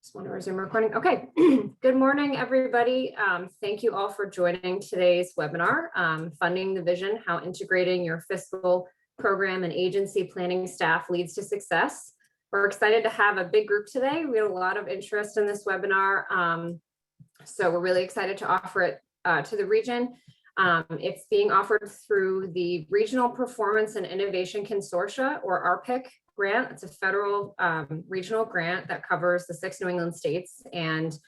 Just want to resume recording. Okay. Good morning, everybody. Thank you all for joining today's webinar, Funding the Vision, How Integrating Your Fiscal Program and Agency Planning Staff Leads to Success. We're excited to have a big group today. We had a lot of interest in this webinar, so we're really excited to offer it to the region. It's being offered through the Regional Performance and Innovation Consortia, or RPIC grant. It's a federal regional grant that covers the 6 New England states. And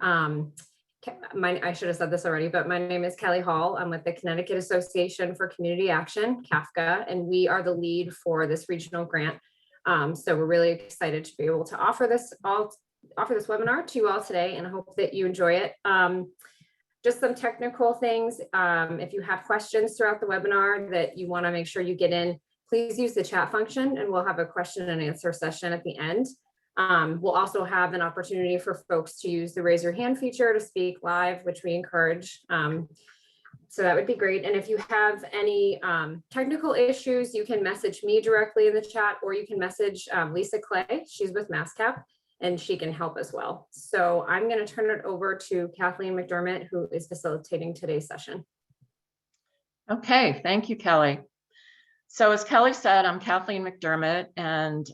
I should have said this already, but my name is Kelly Hall. I'm with the Connecticut Association for Community Action, CAFCA, and we are the lead for this regional grant. So we're really excited to be able to offer this webinar to you all today, and I hope that you enjoy it. Just some technical things. If you have questions throughout the webinar that you want to make sure you get in, please use the chat function, and we'll have a question and answer session at the end. We'll also have an opportunity for folks to use the raise your hand feature to speak live, which we encourage. So that would be great. And if you have any technical issues, you can message me directly in the chat, or you can message Lisa Clay. She's with MassCap, and she can help as well. So I'm going to turn it over to Kathleen McDermott, who is facilitating today's session. Okay, thank you, Kelly. So as Kelly said, I'm Kathleen McDermott, and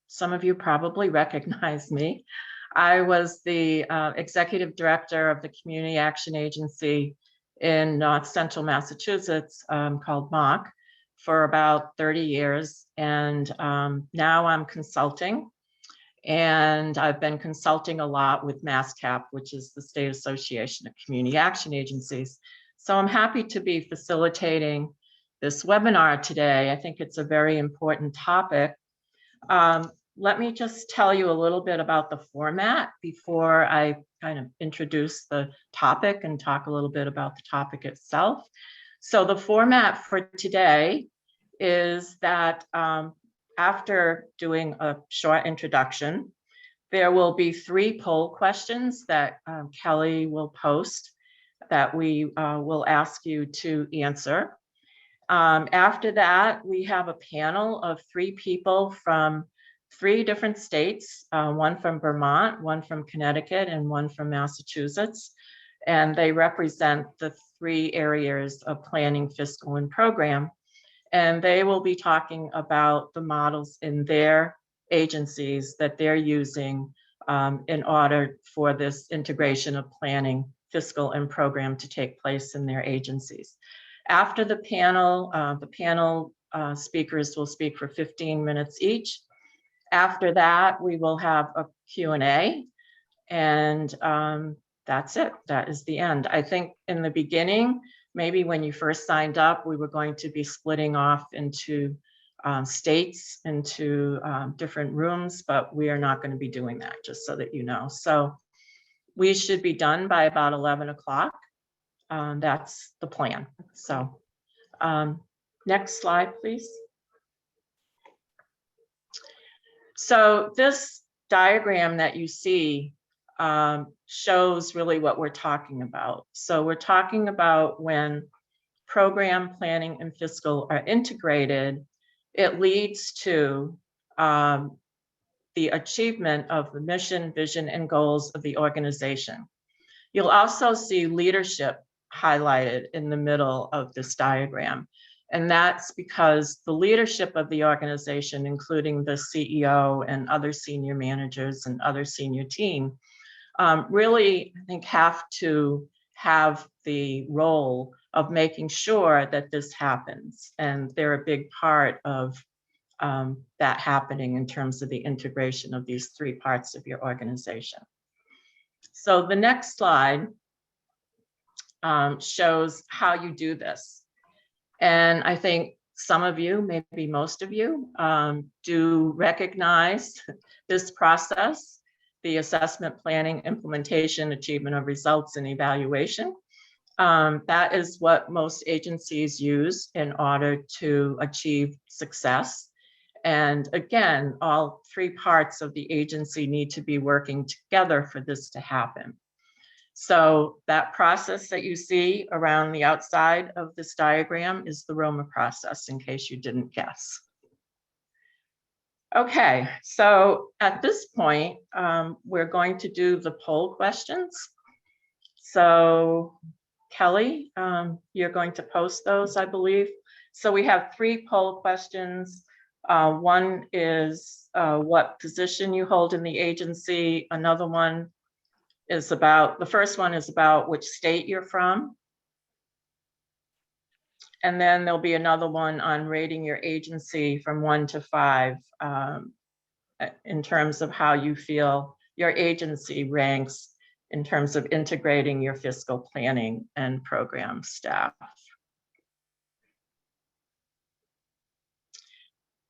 some of you probably recognize me. I was the executive director of the Community Action Agency in North Central Massachusetts called MOC for about 30 years. And now I'm consulting, and I've been consulting a lot with MassCap, which is the State Association of Community Action Agencies. So I'm happy to be facilitating this webinar today. I think it's a very important topic. Let me just tell you a little bit about the format before I kind of introduce the topic and talk a little bit about the topic itself. So the format for today is that after doing a short introduction, there will be 3 poll questions that Kelly will post that we will ask you to answer. After that, we have a panel of 3 people from 3 different states, one from Vermont, one from Connecticut, and one from Massachusetts. And they represent the 3 areas of planning, fiscal, and program. And they will be talking about the models in their agencies that they're using in order for this integration of planning, fiscal, and program to take place in their agencies. After the panel speakers will speak for 15 minutes each. After that, we will have a Q&A, and that's it. That is the end. I think in the beginning, maybe when you first signed up, we were going to be splitting off into states, into different rooms, but we are not going to be doing that, just so that you know. So we should be done by about 11 o'clock. That's the plan. So next slide, please. So this diagram that you see shows really what we're talking about. So we're talking about when program, planning, and fiscal are integrated, it leads to the achievement of the mission, vision, and goals of the organization. You'll also see leadership highlighted in the middle of this diagram. And that's because the leadership of the organization, including the CEO and other senior managers and other senior team, really, I think, have to have the role of making sure that this happens. And they're a big part of that happening in terms of the integration of these 3 parts of your organization. So the next slide shows how you do this. And I think some of you, maybe most of you, do recognize this process, the assessment, planning, implementation, achievement of results, and evaluation. That is what most agencies use in order to achieve success. And again, all 3 parts of the agency need to be working together for this to happen. So that process that you see around the outside of this diagram is the Roma process, in case you didn't guess. Okay, so at this point, we're going to do the poll questions. So Kelly, you're going to post those, I believe. So we have 3 poll questions. One is what position you hold in the agency. Another one is about, the first one is about which state you're from. And then there'll be another one on rating your agency from 1 to 5 in terms of how you feel your agency ranks in terms of integrating your fiscal planning and program staff.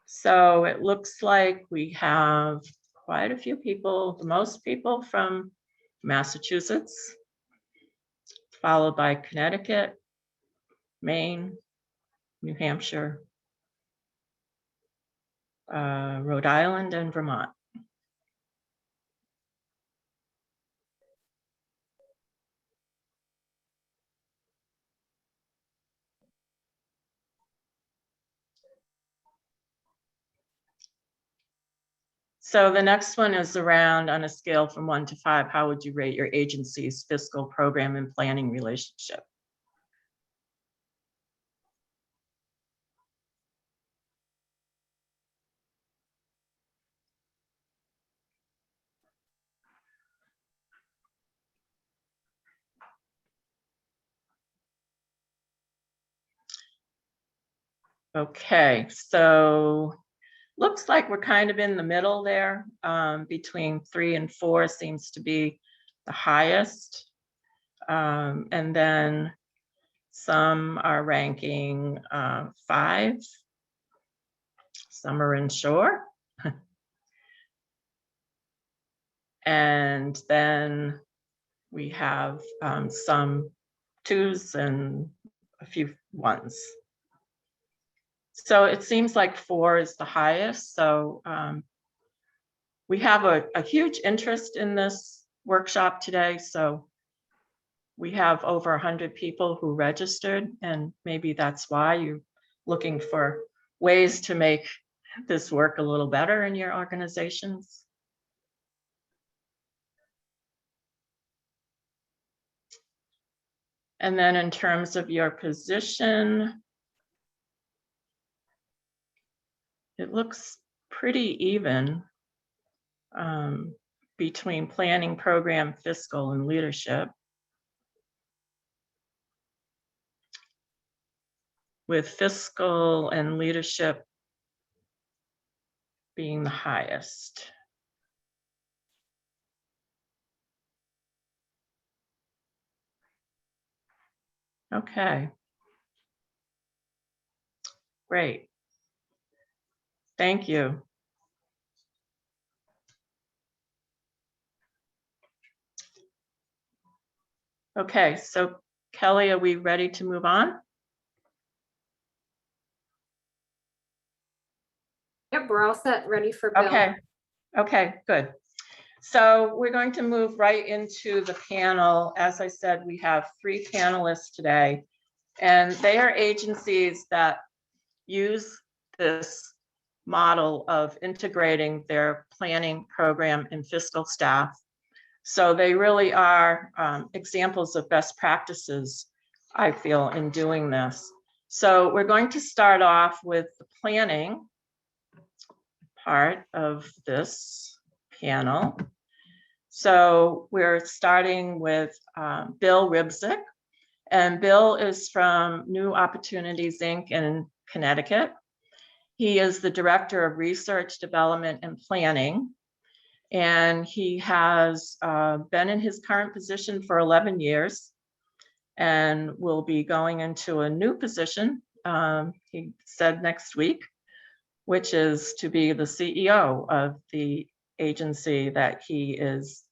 So it looks like we have quite a few people, the most people from Massachusetts, followed by Connecticut, Maine, New Hampshire, Rhode Island, and Vermont. So the next one is around, on a scale from 1 to 5, how would you rate your agency's fiscal program and planning relationship? Okay, so looks like we're kind of in the middle there. Between 3 and 4 seems to be the highest. And then some are ranking 5. Some are unsure. And then we have some 2s and a few 1s. So it seems like 4 is the highest. So we have a huge interest in this workshop today. So we have over 100 people who registered, and maybe that's why you're looking for ways to make this work a little better in your organizations. And then in terms of your position, it looks pretty even between planning, program, fiscal, and leadership, with fiscal and leadership being the highest. Okay. Great. Thank you. Okay, so Kelly, are we ready to move on? Yep, we're all set, ready for Bill. Okay, good. So we're going to move right into the panel. As I said, we have 3 panelists today, and they are agencies that use this model of integrating their planning program and fiscal staff. So they really are examples of best practices, I feel, in doing this. So we're going to start off with the planning part of this panel. So we're starting with Bill Rybczyk, and Bill is from New Opportunities, Inc. in Connecticut. He is the Director of Research, Development, and Planning, and he has been in his current position for 11 years and will be going into a new position, he said next week, which is to be the CEO of the agency that he is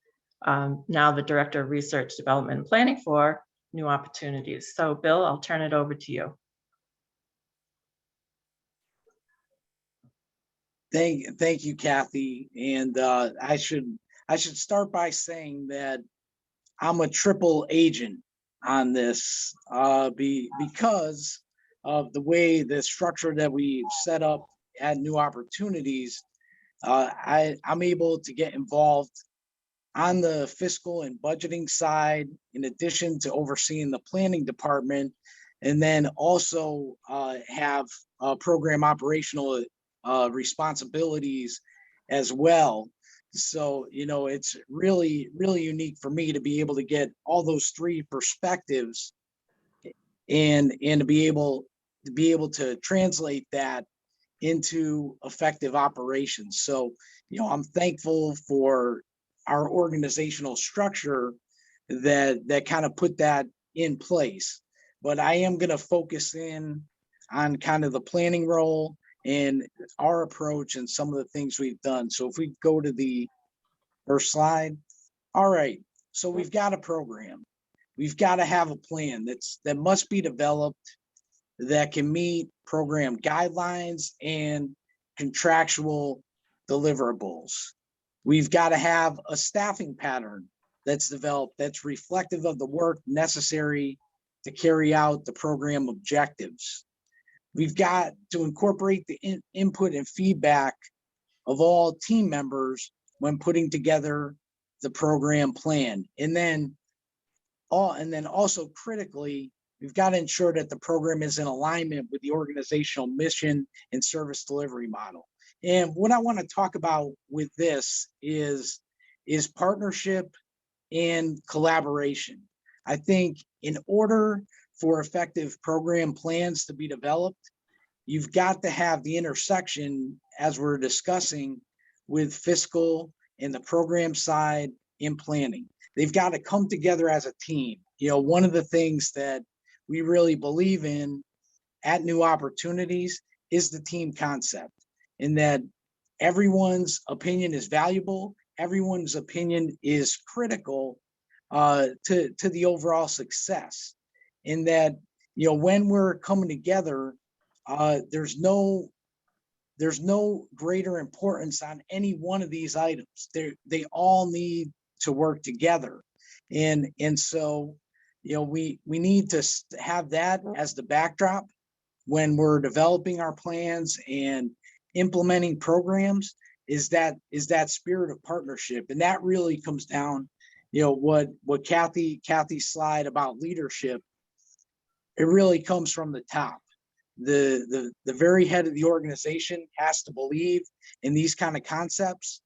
now the Director of Research, Development, and Planning for, New Opportunities. So Bill, I'll turn it over to you. Thank you, Kathy. And I should start by saying that I'm a triple agent on this because of the way the structure that we set up at New Opportunities. I'm able to get involved on the fiscal and budgeting side, in addition to overseeing the planning department, and then also have program operational responsibilities as well. So, it's really, really unique for me to be able to get all those three perspectives and to be able to translate that into effective operations. So, I'm thankful for our organizational structure that kind of put that in place. But I am going to focus in on kind of the planning role and our approach and some of the things we've done. So if we go to the first slide. All right. So we've got a program. We've got to have a plan that must be developed that can meet program guidelines and contractual deliverables. We've got to have a staffing pattern that's developed that's reflective of the work necessary to carry out the program objectives. We've got to incorporate the input and feedback of all team members when putting together the program plan. And then also critically, we've got to ensure that the program is in alignment with the organizational mission and service delivery model. And what I want to talk about with this is partnership and collaboration. I think in order for effective program plans to be developed, you've got to have the intersection, as we're discussing, with fiscal and the program side in planning. They've got to come together as a team. One of the things that we really believe in at New Opportunities is the team concept, in that everyone's opinion is valuable, everyone's opinion is critical to the overall success. In that, when we're coming together, there's no greater importance on any one of these items. They all need to work together. And so, we need to have that as the backdrop when we're developing our plans and implementing programs, is that spirit of partnership. And that really comes down, what Kathy's slide about leadership, it really comes from the top. The very head of the organization has to believe in these kind of concepts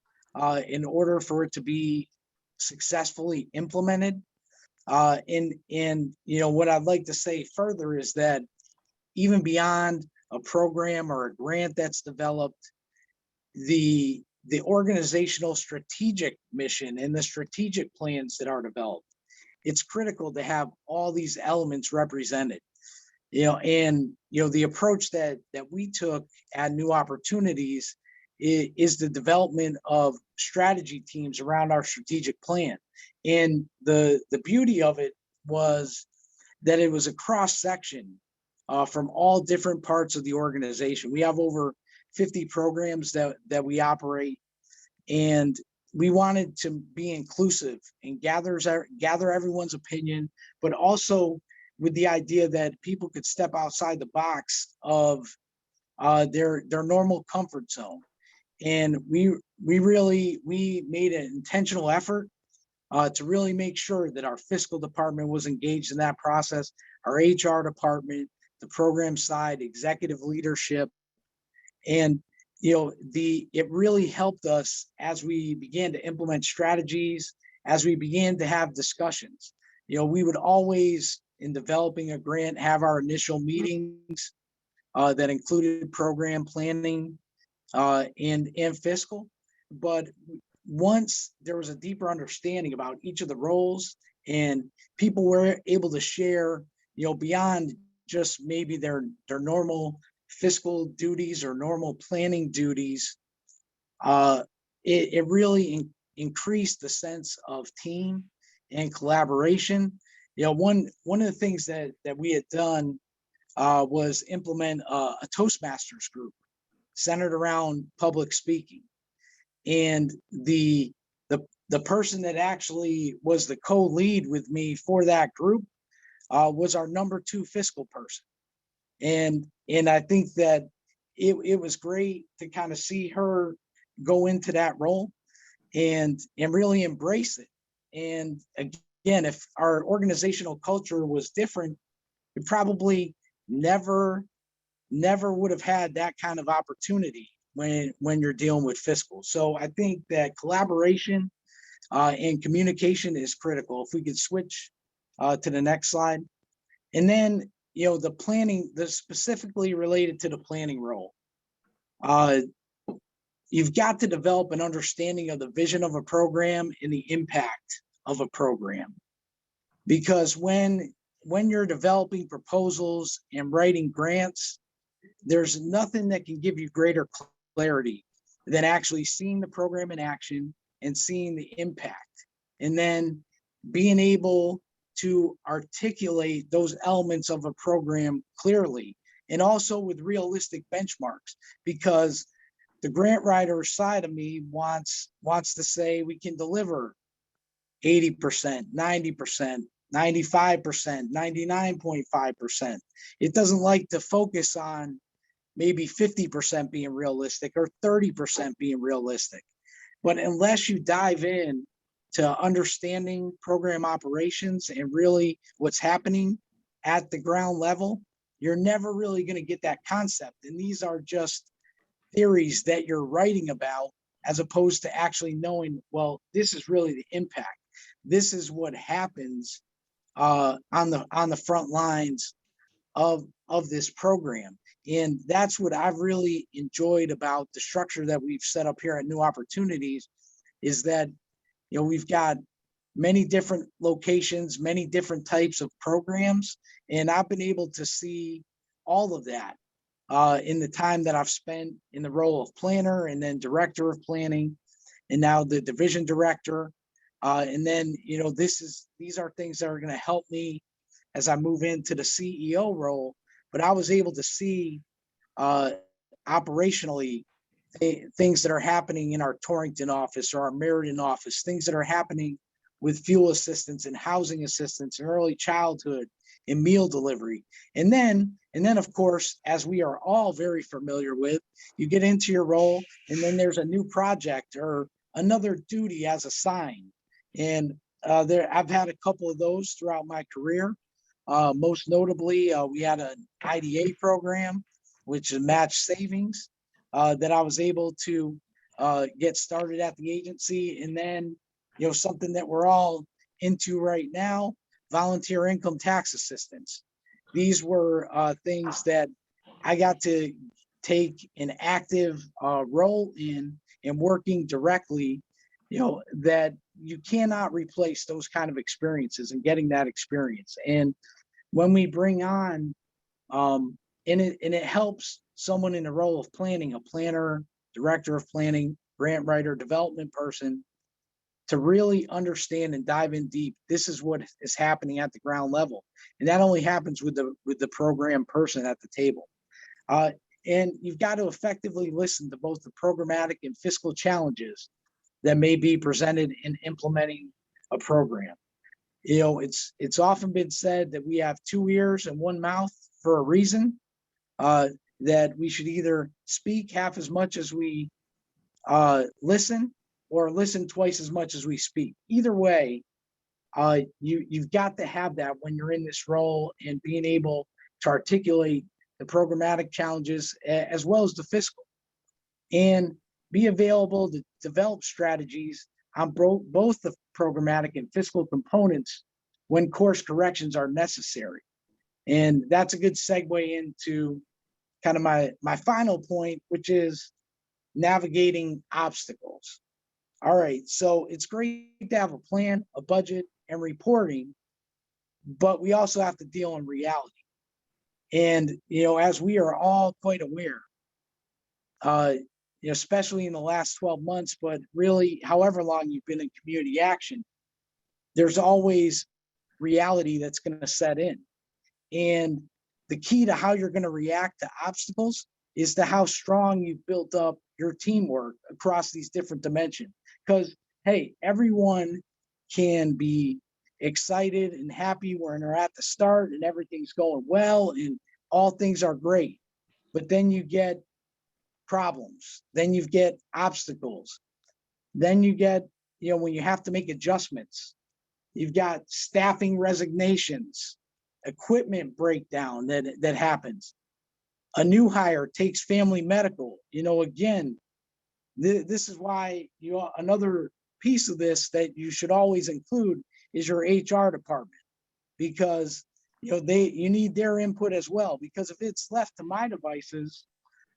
in order for it to be successfully implemented. And what I'd like to say further is that even beyond a program or a grant that's developed, the organizational strategic mission and the strategic plans that are developed, it's critical to have all these elements represented. The approach that we took at New Opportunities is the development of strategy teams around our strategic plan. And the beauty of it was that it was a cross section from all different parts of the organization. We have over 50 programs that we operate, and we wanted to be inclusive and gather everyone's opinion, but also with the idea that people could step outside the box of their normal comfort zone. And we made an intentional effort to really make sure that our fiscal department was engaged in that process, our HR department, the program side, executive leadership. And it really helped us as we began to implement strategies, as we began to have discussions. We would always, in developing a grant, have our initial meetings that included program planning and fiscal. But once there was a deeper understanding about each of the roles, and people were able to share, beyond just maybe their normal fiscal duties or normal planning duties, it really increased the sense of team and collaboration. One of the things that we had done was implement a Toastmasters group centered around public speaking. And the person that actually was the co-lead with me for that group was our number 2 fiscal person. And I think that it was great to kind of see her go into that role and really embrace it. And again, if our organizational culture was different, we probably never would have had that kind of opportunity when you're dealing with fiscal. So I think that collaboration and communication is critical. If we could switch to the next slide. And then, the planning, the specifically related to the planning role. You've got to develop an understanding of the vision of a program and the impact of a program. Because when you're developing proposals and writing grants, there's nothing that can give you greater clarity than actually seeing the program in action and seeing the impact, and then being able to articulate those elements of a program clearly, and also with realistic benchmarks, because the grant writer side of me wants to say we can deliver 80%, 90%, 95%, 99.5%. It doesn't like to focus on maybe 50% being realistic or 30% being realistic. But unless you dive in to understanding program operations and really what's happening at the ground level, you're never really going to get that concept. And these are just theories that you're writing about, as opposed to actually knowing, well, this is really the impact. This is what happens on the front lines of this program. And that's what I've really enjoyed about the structure that we've set up here at New Opportunities, is that, we've got many different locations, many different types of programs, and I've been able to see all of that in the time that I've spent in the role of planner, and then director of planning, and now the division director. And then, these are things that are going to help me as I move into the CEO role. But I was able to see operationally things that are happening in our Torrington office or our Meriden office, things that are happening with fuel assistance and housing assistance and early childhood and meal delivery. And then of course, as we are all very familiar with, you get into your role and then there's a new project or another duty as assigned. And I've had a couple of those throughout my career. Most notably, we had an IDA program, which is match savings, that I was able to get started at the agency. And then, something that we're all into right now, volunteer income tax assistance. These were things that I got to take an active role in, and working directly, that you cannot replace those kind of experiences and getting that experience. And when we bring on, and it helps someone in the role of planning, a planner, director of planning, grant writer, development person, to really understand and dive in deep. This is what is happening at the ground level. And that only happens with the program person at the table. And you've got to effectively listen to both the programmatic and fiscal challenges that may be presented in implementing a program. It's often been said that we have 2 ears and 1 mouth for a reason, that we should either speak half as much as we listen, or listen twice as much as we speak. Either way, you've got to have that when you're in this role, and being able to articulate the programmatic challenges as well as the fiscal, and be available to develop strategies on both the programmatic and fiscal components when course corrections are necessary. And that's a good segue into kind of my final point, which is navigating obstacles. All right, so it's great to have a plan, a budget, and reporting, but we also have to deal in reality. And, as we are all quite aware, especially in the last 12 months, but really however long you've been in community action, there's always reality that's going to set in. And the key to how you're going to react to obstacles is to how strong you've built up your teamwork across these different dimensions. Because, hey, everyone can be excited and happy when they're at the start and everything's going well and all things are great. But then you get problems. Then you get obstacles. Then you get, when you have to make adjustments, you've got staffing resignations, equipment breakdown that happens. A new hire takes family medical. Again, this is why another piece of this that you should always include is your HR department, because you need their input as well. Because if it's left to my devices,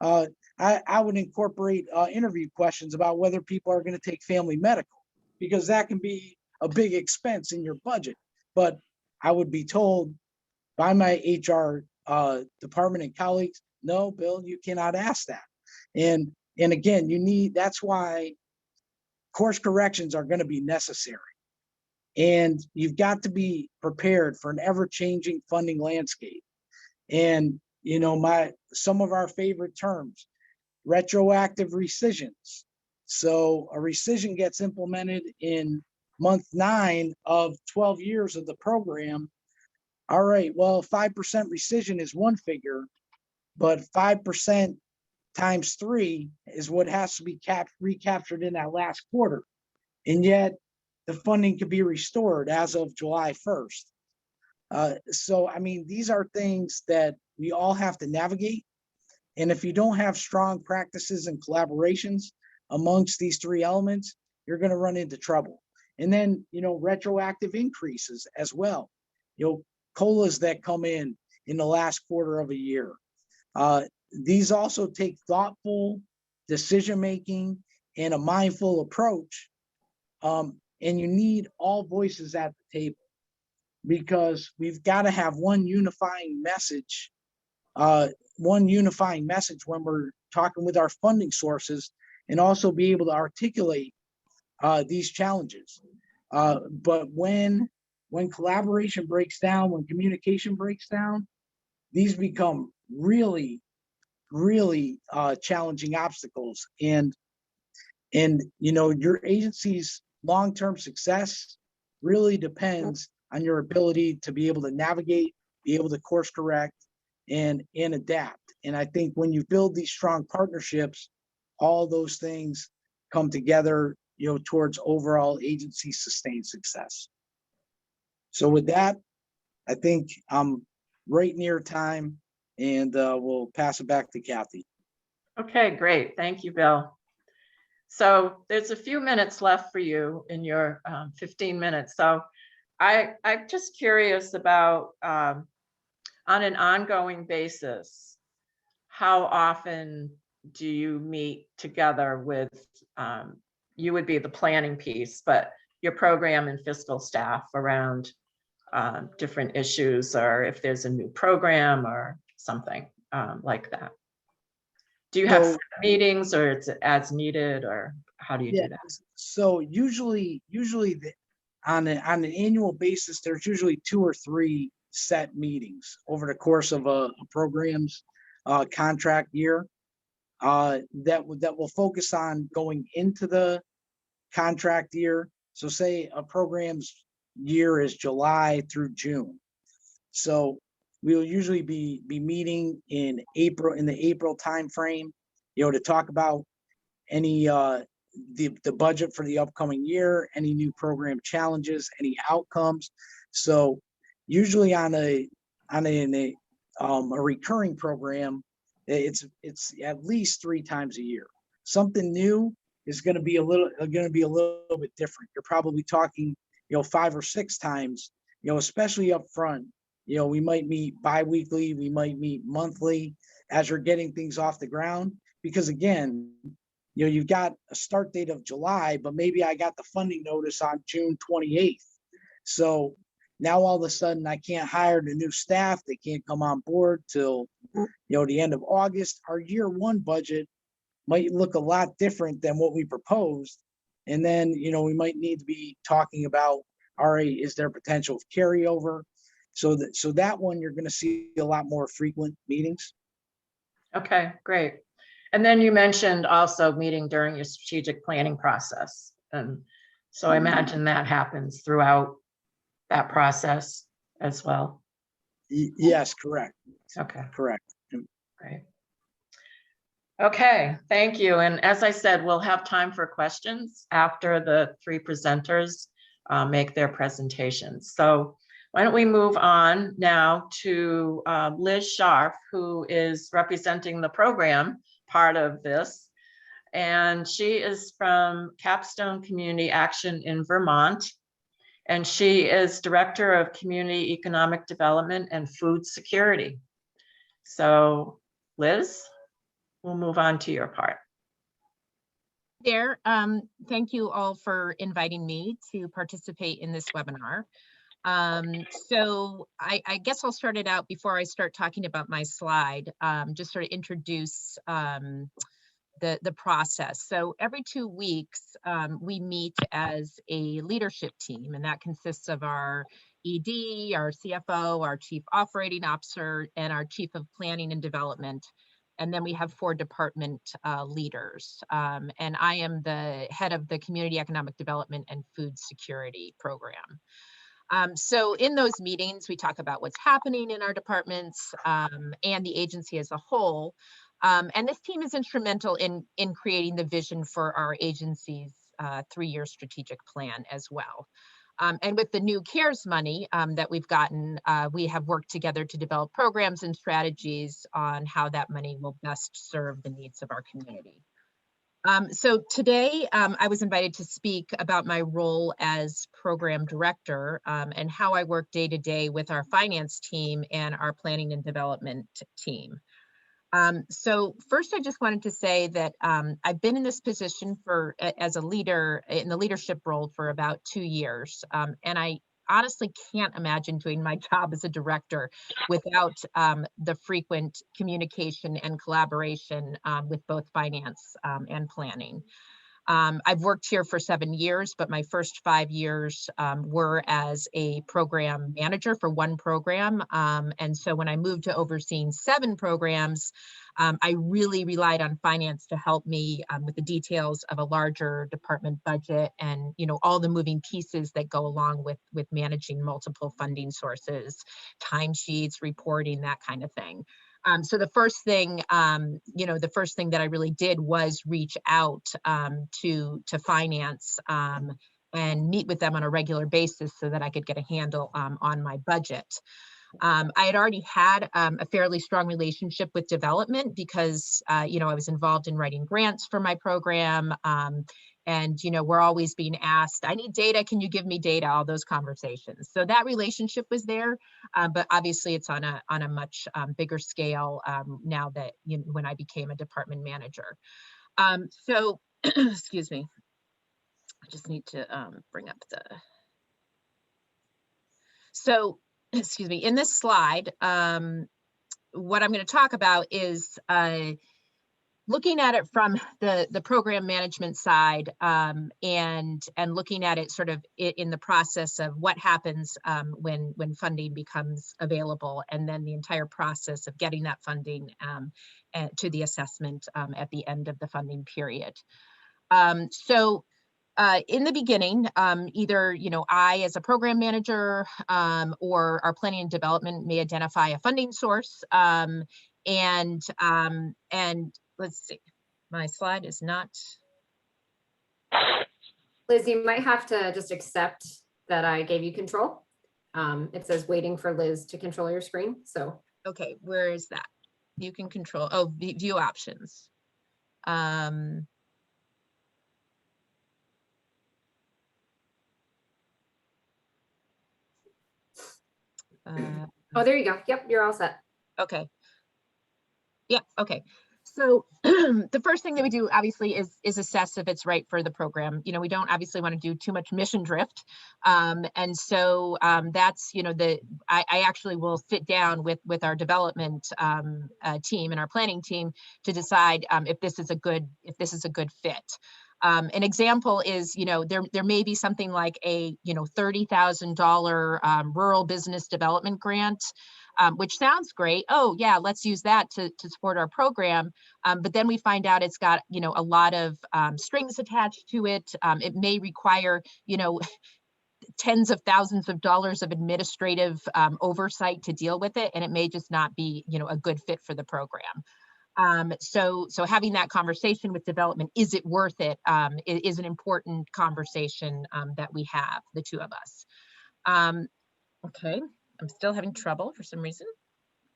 I would incorporate interview questions about whether people are going to take family medical, because that can be a big expense in your budget. But I would be told by my HR department and colleagues, no, Bill, you cannot ask that. And again, that's why course corrections are going to be necessary. And you've got to be prepared for an ever-changing funding landscape. And some of our favorite terms, retroactive rescissions. So a rescission gets implemented in month 9 of 12 years of the program. All right, well, 5% rescission is one figure, but 5% times 3 is what has to be recaptured in that last quarter. And yet the funding could be restored as of July 1st. So, I mean, these are things that we all have to navigate. And if you don't have strong practices and collaborations amongst these 3 elements, you're going to run into trouble. And then, retroactive increases as well. COLAs that come in the last quarter of a year. These also take thoughtful decision-making and a mindful approach. And you need all voices at the table, because we've got to have one unifying message when we're talking with our funding sources, and also be able to articulate these challenges. But when collaboration breaks down, when communication breaks down, these become really challenging obstacles. And your agency's long-term success really depends on your ability to be able to navigate, be able to course correct, and adapt. And I think when you build these strong partnerships, all those things come together, towards overall agency sustained success. So with that, I think I'm right near time, and we'll pass it back to Kathy. Okay, great. Thank you, Bill. So there's a few minutes left for you in your 15 minutes. So I'm just curious about, on an ongoing basis, how often do you meet together with, you would be the planning piece, but your program and fiscal staff around different issues, or if there's a new program or something like that? Do you have set meetings, or it's as needed, or how do you do that? So usually on an annual basis, there's usually 2 or 3 set meetings over the course of a program's contract year that will focus on going into the contract year. So say a program's year is July through June. So we'll usually be meeting in the April timeframe, to talk about any the budget for the upcoming year, any new program challenges, any outcomes. So usually on a recurring program, it's at least 3 times a year. Something new is going to be a little bit different. You're probably talking 5 or 6 times, especially up front. We might meet bi-weekly, we might meet monthly as you're getting things off the ground, because again, you've got a start date of July, but maybe I got the funding notice on June 28th. So now all of a sudden I can't hire the new staff. They can't come on board till, the end of August. Our year 1 budget might look a lot different than what we proposed. And then, we might need to be talking about, all right, is there potential of carryover? So that one, you're going to see a lot more frequent meetings. Okay, great. And then you mentioned also meeting during your strategic planning process. And so I imagine that happens throughout that process as well. Yes, correct. Okay, Correct. great. Okay, thank you. And as I said, we'll have time for questions after the three presenters make their presentations. So why don't we move on now to Liz Scharf, who is representing the program part of this. And she is from Capstone Community Action in Vermont. And she is Director of Community Economic Development and Food Security. So Liz, we'll move on to your part. There, thank you all for inviting me to participate in this webinar. So I guess I'll start it out before I start talking about my slide, just sort of introduce the process. So every 2 weeks, we meet as a leadership team, and that consists of our ED, our CFO, our Chief Operating Officer, and our Chief of Planning and Development. And then we have 4 department leaders. And I am the head of the Community Economic Development and Food Security Program. So in those meetings, we talk about what's happening in our departments and the agency as a whole. And this team is instrumental in creating the vision for our agency's 3-year strategic plan as well. And with the new CARES money that we've gotten, we have worked together to develop programs and strategies on how that money will best serve the needs of our community. So today I was invited to speak about my role as program director and how I work day to day with our finance team and our planning and development team. So first, I just wanted to say that I've been in this position as a leader in the leadership role for about 2 years. And I honestly can't imagine doing my job as a director without the frequent communication and collaboration with both finance and planning. I've worked here for 7 years, but my first 5 years were as a program manager for 1 program. And so when I moved to overseeing 7 programs, I really relied on finance to help me with the details of a larger department budget and, you know, all the moving pieces that go along with managing multiple funding sources, timesheets, reporting, that kind of thing. So the first thing, the first thing that I really did was reach out to finance and meet with them on a regular basis so that I could get a handle on my budget. I had already had a fairly strong relationship with development because, I was involved in writing grants for my program. And, we're always being asked, I need data, can you give me data, all those conversations. So that relationship was there, but obviously it's on a much bigger scale now that, when I became a department manager. So, excuse me, I just need to bring up excuse me, in this slide, what I'm going to talk about is looking at it from the program management side and looking at it sort of in the process of what happens when funding becomes available, and then the entire process of getting that funding to the assessment at the end of the funding period. In the beginning, either I as a program manager or our planning and development may identify a funding source, and let's see, my slide is not. Liz, you might have to just accept that I gave you control. It says waiting for Liz to control your screen. So okay, where is that? You can control. Oh, view options. oh, there you go. Yep, you're all set. Okay. Yeah, okay. So the first thing that we do obviously is assess if it's right for the program. We don't obviously want to do too much mission drift. And so that's, I actually will sit down with our development team and our planning team to decide if this is a good fit. An example is, there may be something like a, $30,000 rural business development grant, which sounds great. Oh yeah, let's use that to support our program. But then we find out it's got, a lot of strings attached to it. It may require, tens of thousands of dollars of administrative oversight to deal with it. And it may just not be, a good fit for the program. So having that conversation with development, is it worth it, is an important conversation that we have, the two of us. Okay, I'm still having trouble for some reason.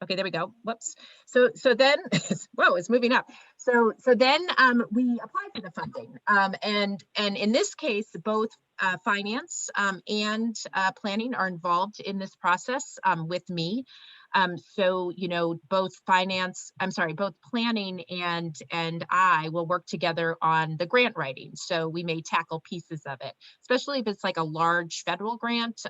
Okay, there we go. Whoops. So then, whoa, it's moving up. So then we apply for the funding, and in this case, both finance and planning are involved in this process with me. So, you know, both planning and I will work together on the grant writing. So we may tackle pieces of it, especially if it's like a large federal grant.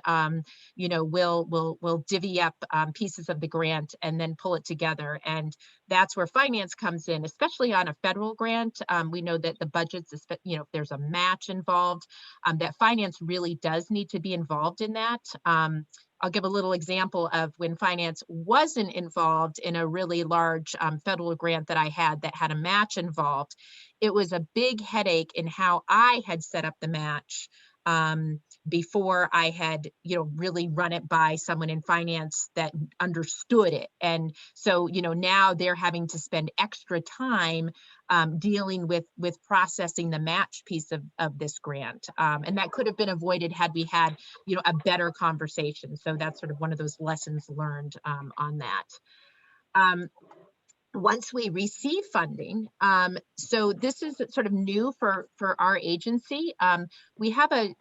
You know, we'll divvy up pieces of the grant and then pull it together. And that's where finance comes in, especially on a federal grant. We know that the budgets, you know, if there's a match involved, that finance really does need to be involved in that. I'll give a little example of when finance wasn't involved in a really large federal grant that I had that had a match involved. It was a big headache in how I had set up the match before I had, you know, really run it by someone in finance that understood it. And so, you know, now they're having to spend extra time dealing with processing the match piece of this grant. And that could have been avoided had we had, you know, a better conversation. So that's sort of one of those lessons learned on that. Once we receive funding, so this is sort of new for our agency. We have a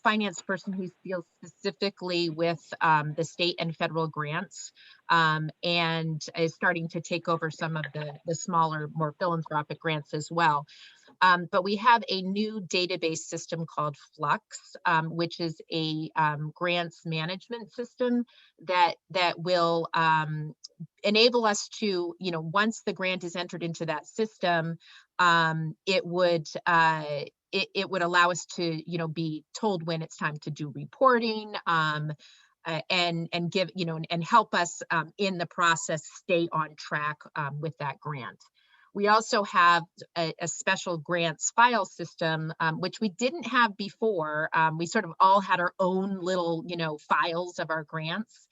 finance person who deals specifically with the state and federal grants, and is starting to take over some of the smaller, more philanthropic grants as well. But we have a new database system called Flux, which is a grants management system that will enable us to, you know, once the grant is entered into that system, it would allow us to, you know, be told when it's time to do reporting, and give, you know, and help us in the process stay on track with that grant. We also have a special grants file system, which we didn't have before. We sort of all had our own little, you know, files of our grants.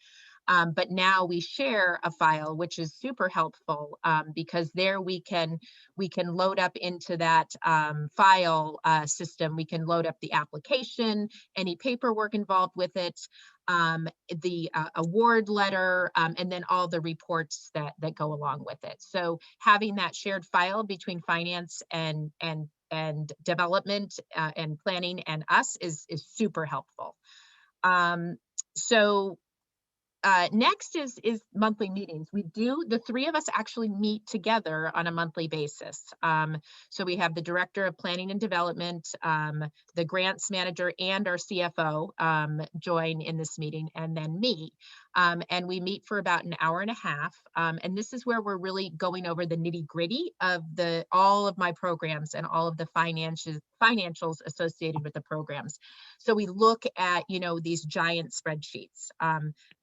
But now we share a file, which is super helpful because there we can load up into that file system. We can load up the application, any paperwork involved with it, the award letter, and then all the reports that go along with it. So having that shared file between finance and development and planning and us is super helpful. So next is monthly meetings. The three of us actually meet together on a monthly basis. So we have the director of planning and development, the grants manager, and our CFO join in this meeting, and then me. And we meet for about an hour and a half. And this is where we're really going over the nitty gritty of all of my programs and all of the financials associated with the programs. So we look at, you know, these giant spreadsheets.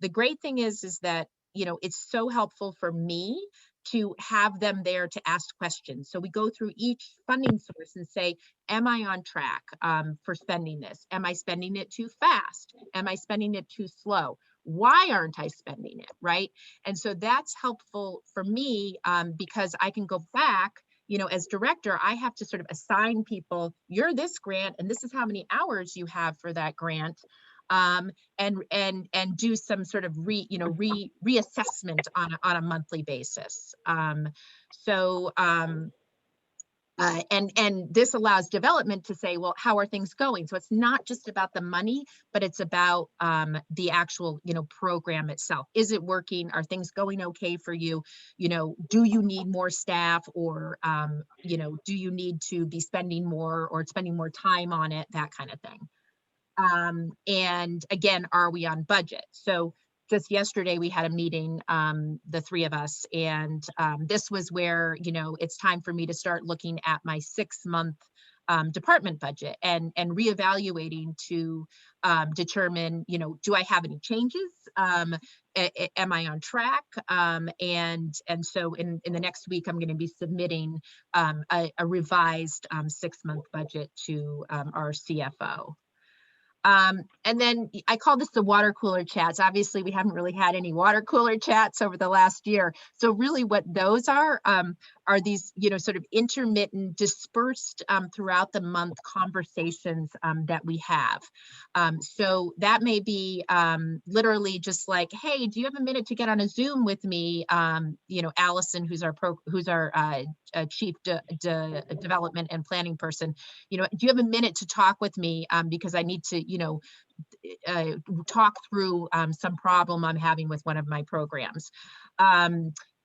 The great thing is that, you know, it's so helpful for me to have them there to ask questions. So we go through each funding source and say, am I on track for spending this? Am I spending it too fast? Am I spending it too slow? Why aren't I spending it, right? And so that's helpful for me because I can go back, you know, as director, I have to sort of assign people, you're this grant, and this is how many hours you have for that grant. And do some sort of reassessment on a monthly basis. And this allows development to say, well, how are things going? So it's not just about the money, but it's about the actual, you know, program itself. Is it working? Are things going okay for you? You know, do you need more staff, or you know, do you need to be spending more time on it? That kind of thing. And again, are we on budget? So just yesterday we had a meeting, the three of us, and this was where, you know, it's time for me to start looking at my 6-month department budget and reevaluating to determine, you know, do I have any changes? Am I on track? And so in the next week, I'm going to be submitting a revised 6-month budget to our CFO. And then I call this the water cooler chats. Obviously, we haven't really had any water cooler chats over the last year. So really what those are these, sort of intermittent, dispersed throughout the month conversations that we have. So that may be literally just like, hey, do you have a minute to get on a Zoom with me? Allison, who's our chief development and planning person, do you have a minute to talk with me? Because I need to, talk through some problem I'm having with one of my programs.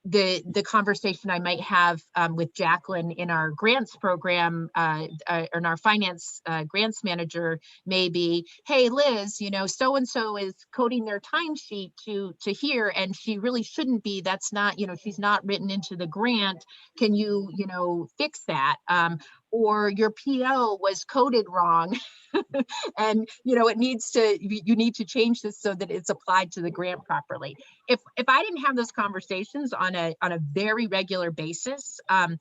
The conversation I might have with Jacqueline in our grants program, or in our finance grants manager may be, hey, Liz, so-and-so is coding their timesheet to here, and she really shouldn't be. That's not, she's not written into the grant. Can you, fix that? Or your PO was coded wrong. And, it needs to, you need to change this so that it's applied to the grant properly. If I didn't have those conversations on a very regular basis, I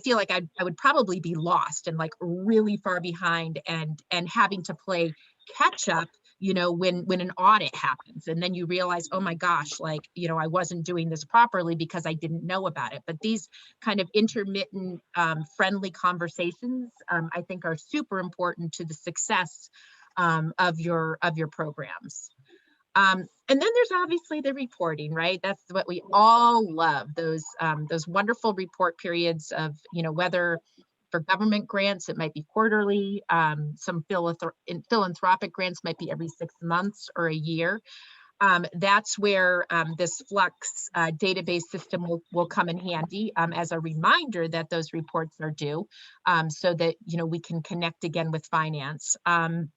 feel like I would probably be lost and like really far behind and having to play catch up, when an audit happens, and then you realize, oh my gosh, like, I wasn't doing this properly because I didn't know about it. But these kind of intermittent, friendly conversations, I think are super important to the success of your programs. And then there's obviously the reporting, right? That's what we all love, those wonderful report periods of, whether for government grants, it might be quarterly. Some philanthropic grants might be every 6 months or a year. That's where this Flux database system will come in handy as a reminder that those reports are due, so that we can connect again with finance, and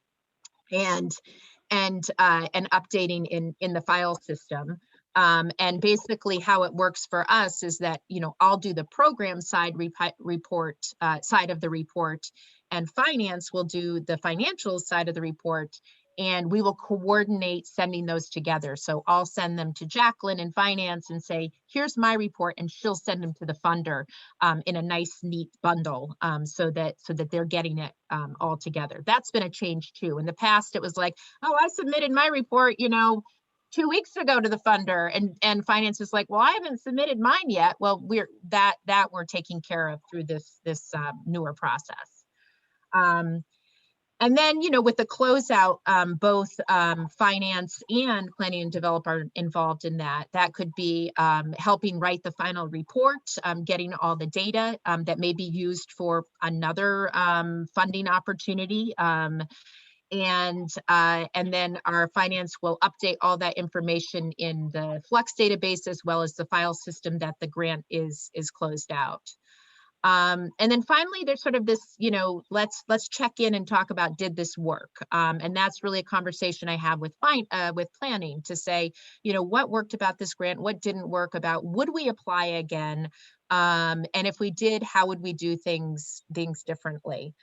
updating in the file system. And basically how it works for us is that, I'll do the program side report side of the report, and finance will do the financial side of the report, and we will coordinate sending those together. So I'll send them to Jacqueline in finance and say, here's my report, and she'll send them to the funder in a nice, neat bundle, so that they're getting it all together. That's been a change too. In the past, it was like, oh, I submitted my report, 2 weeks ago to the funder, and finance is like, well, I haven't submitted mine yet. Well, we're taking care of through this newer process. And then, with the closeout, both finance and planning and develop are involved in that. That could be helping write the final report, getting all the data that may be used for another funding opportunity. And then our finance will update all that information in the Flux database, as well as the file system that the grant is closed out. And then finally, there's sort of this, let's check in and talk about, did this work? And that's really a conversation I have with planning to say, what worked about this grant, what didn't work about, would we apply again? And if we did, how would we do things differently?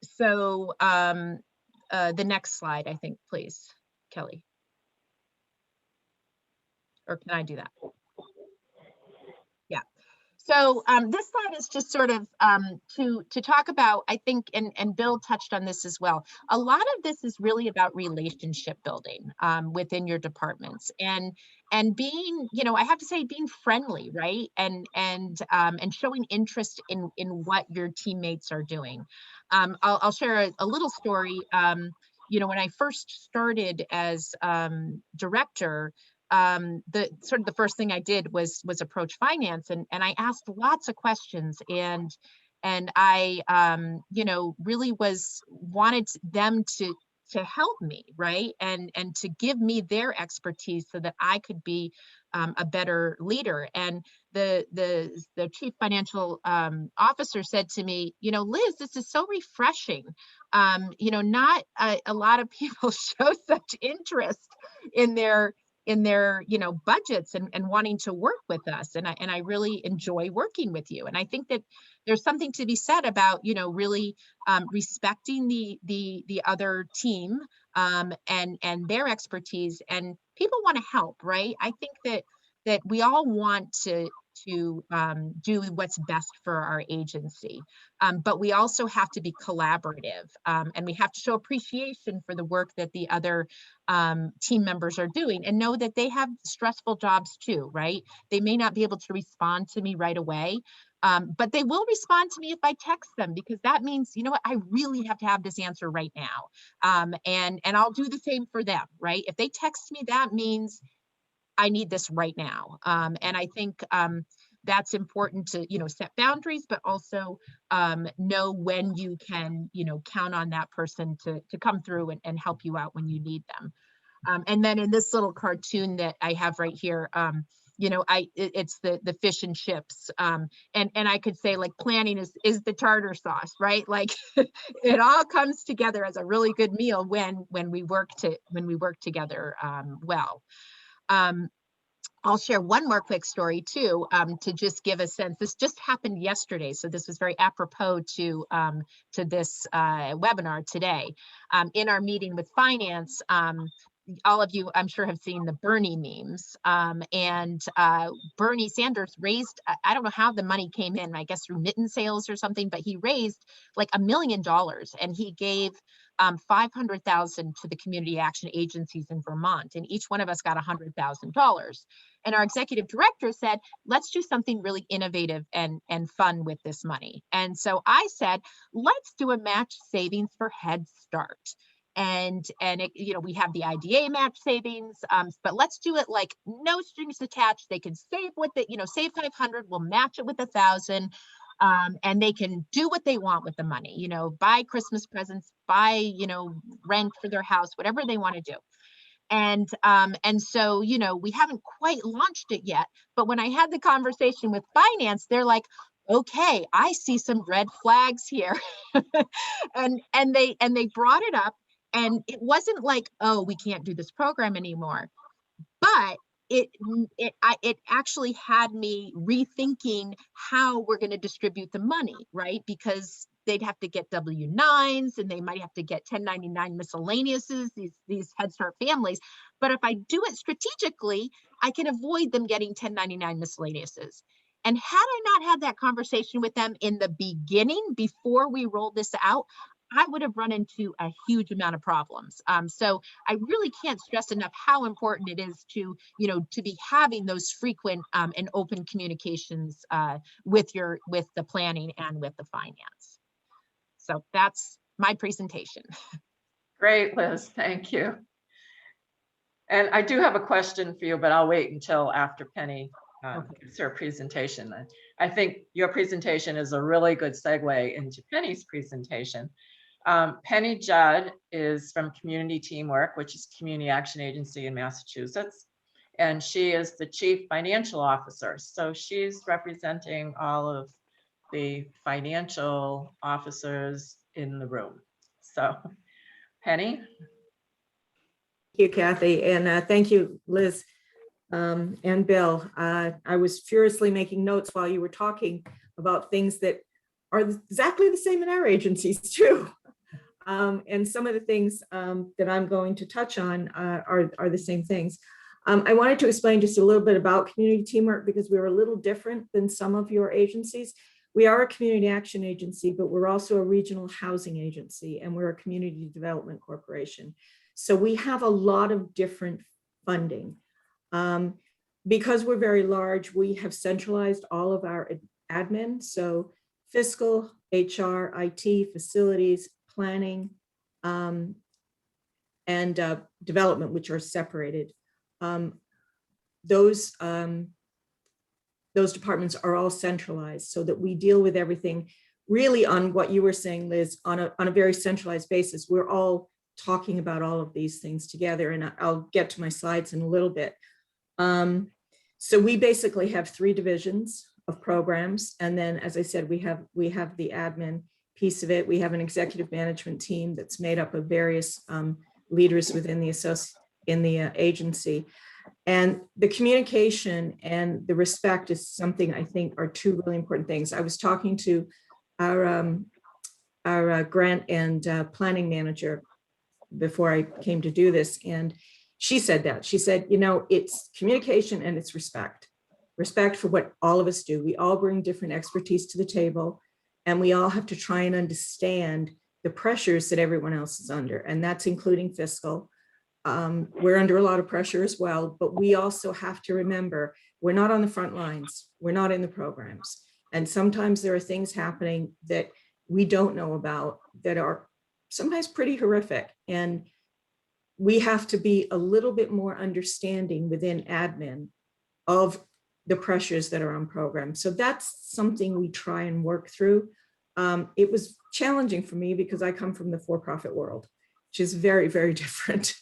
So the next slide, I think, please, Kelly. Or can I do that? Yeah. So this slide is just sort of to talk about, I think, and Bill touched on this as well. A lot of this is really about relationship building within your departments, and being, I have to say, being friendly, right? And showing interest in what your teammates are doing. I'll share a little story. When I first started as director, the first thing I did was approach finance, and I asked lots of questions, and I really wanted them to help me, right, and to give me their expertise so that I could be a better leader. And the chief financial officer said to me, Liz, this is so refreshing. Not a lot of people show such interest in their budgets and wanting to work with us. And I really enjoy working with you. And I think that there's something to be said about, really respecting the other team and their expertise. And people want to help, right? I think that we all want to to do what's best for our agency. But we also have to be collaborative, and we have to show appreciation for the work that the other team members are doing, and know that they have stressful jobs too, right? They may not be able to respond to me right away, but they will respond to me if I text them, because that means, you know what, I really have to have this answer right now. And I'll do the same for them, right? If they text me, that means I need this right now. And I think that's important to, set boundaries, but also know when you can, count on that person to come through and help you out when you need them. And then in this little cartoon that I have right here, it's the fish and chips. And I could say, like, planning is the tartar sauce, right? Like it all comes together as a really good meal when we work together well. I'll share one more quick story too, to just give a sense. This just happened yesterday, so this was very apropos to this webinar today. In our meeting with finance, all of you, I'm sure, have seen the Bernie memes, and Bernie Sanders raised, I don't know how the money came in, I guess through mitten sales or something, but he raised like $1 million, and he gave 500,000 to the community action agencies in Vermont, and each one of us got $100,000. And our executive director said, let's do something really innovative and fun with this money. And so I said, let's do a match savings for Head Start. And it, we have the IDA match savings, but let's do it like no strings attached. They can save what they, save 500, we'll match it with 1,000. And they can do what they want with the money, buy Christmas presents, buy, rent for their house, whatever they want to do. And so, we haven't quite launched it yet, but when I had the conversation with finance, they're like, okay, I see some red flags here. and they brought it up, and it wasn't like, oh, we can't do this program anymore, but it actually had me rethinking how we're going to distribute the money, right? Because they'd have to get W-9s, and they might have to get 1099 miscellaneouses, these Head Start families. But if I do it strategically, I can avoid them getting 1099 miscellaneouses. And had I not had that conversation with them in the beginning, before we rolled this out, I would have run into a huge amount of problems. So I really can't stress enough how important it is to be having those frequent and open communications with the planning and with the finance. So that's my presentation. Great, Liz, thank you. And I do have a question for you, but I'll wait until after Penny gives her presentation. I think your presentation is a really good segue into Penny's presentation. Penny Judd is from Community Teamwork, which is community action agency in Massachusetts, and she is the Chief Financial Officer. So she's representing all of the financial officers in the room. So Penny. Thank you, Kathy, and thank you, Liz and Bill. I was furiously making notes while you were talking about things that are exactly the same in our agencies too. And some of the things that I'm going to touch on are the same things. I wanted to explain just a little bit about community teamwork, because we're a little different than some of your agencies. We are a community action agency, but we're also a regional housing agency, and we're a community development corporation. So we have a lot of different funding. Because we're very large, we have centralized all of our admin. So fiscal, HR, IT, facilities, planning, and development, which are separated. Those departments are all centralized, so that we deal with everything really on what you were saying, Liz, on a very centralized basis. We're all talking about all of these things together, and I'll get to my slides in a little bit. So we basically have 3 divisions of programs, and then, as I said, we have the admin piece of it. We have an executive management team that's made up of various leaders within the agency. And the communication and the respect is something I think are 2 really important things. I was talking to our grant and planning manager before I came to do this, and she said that. She said, it's communication and it's respect. respect for what all of us do. We all bring different expertise to the table, and we all have to try and understand the pressures that everyone else is under, and that's including fiscal. We're under a lot of pressure as well, but we also have to remember we're not on the front lines. We're not in the programs. And sometimes there are things happening that we don't know about that are sometimes pretty horrific. And we have to be a little bit more understanding within admin of the pressures that are on programs. So that's something we try and work through. It was challenging for me because I come from the for-profit world, which is very, very different.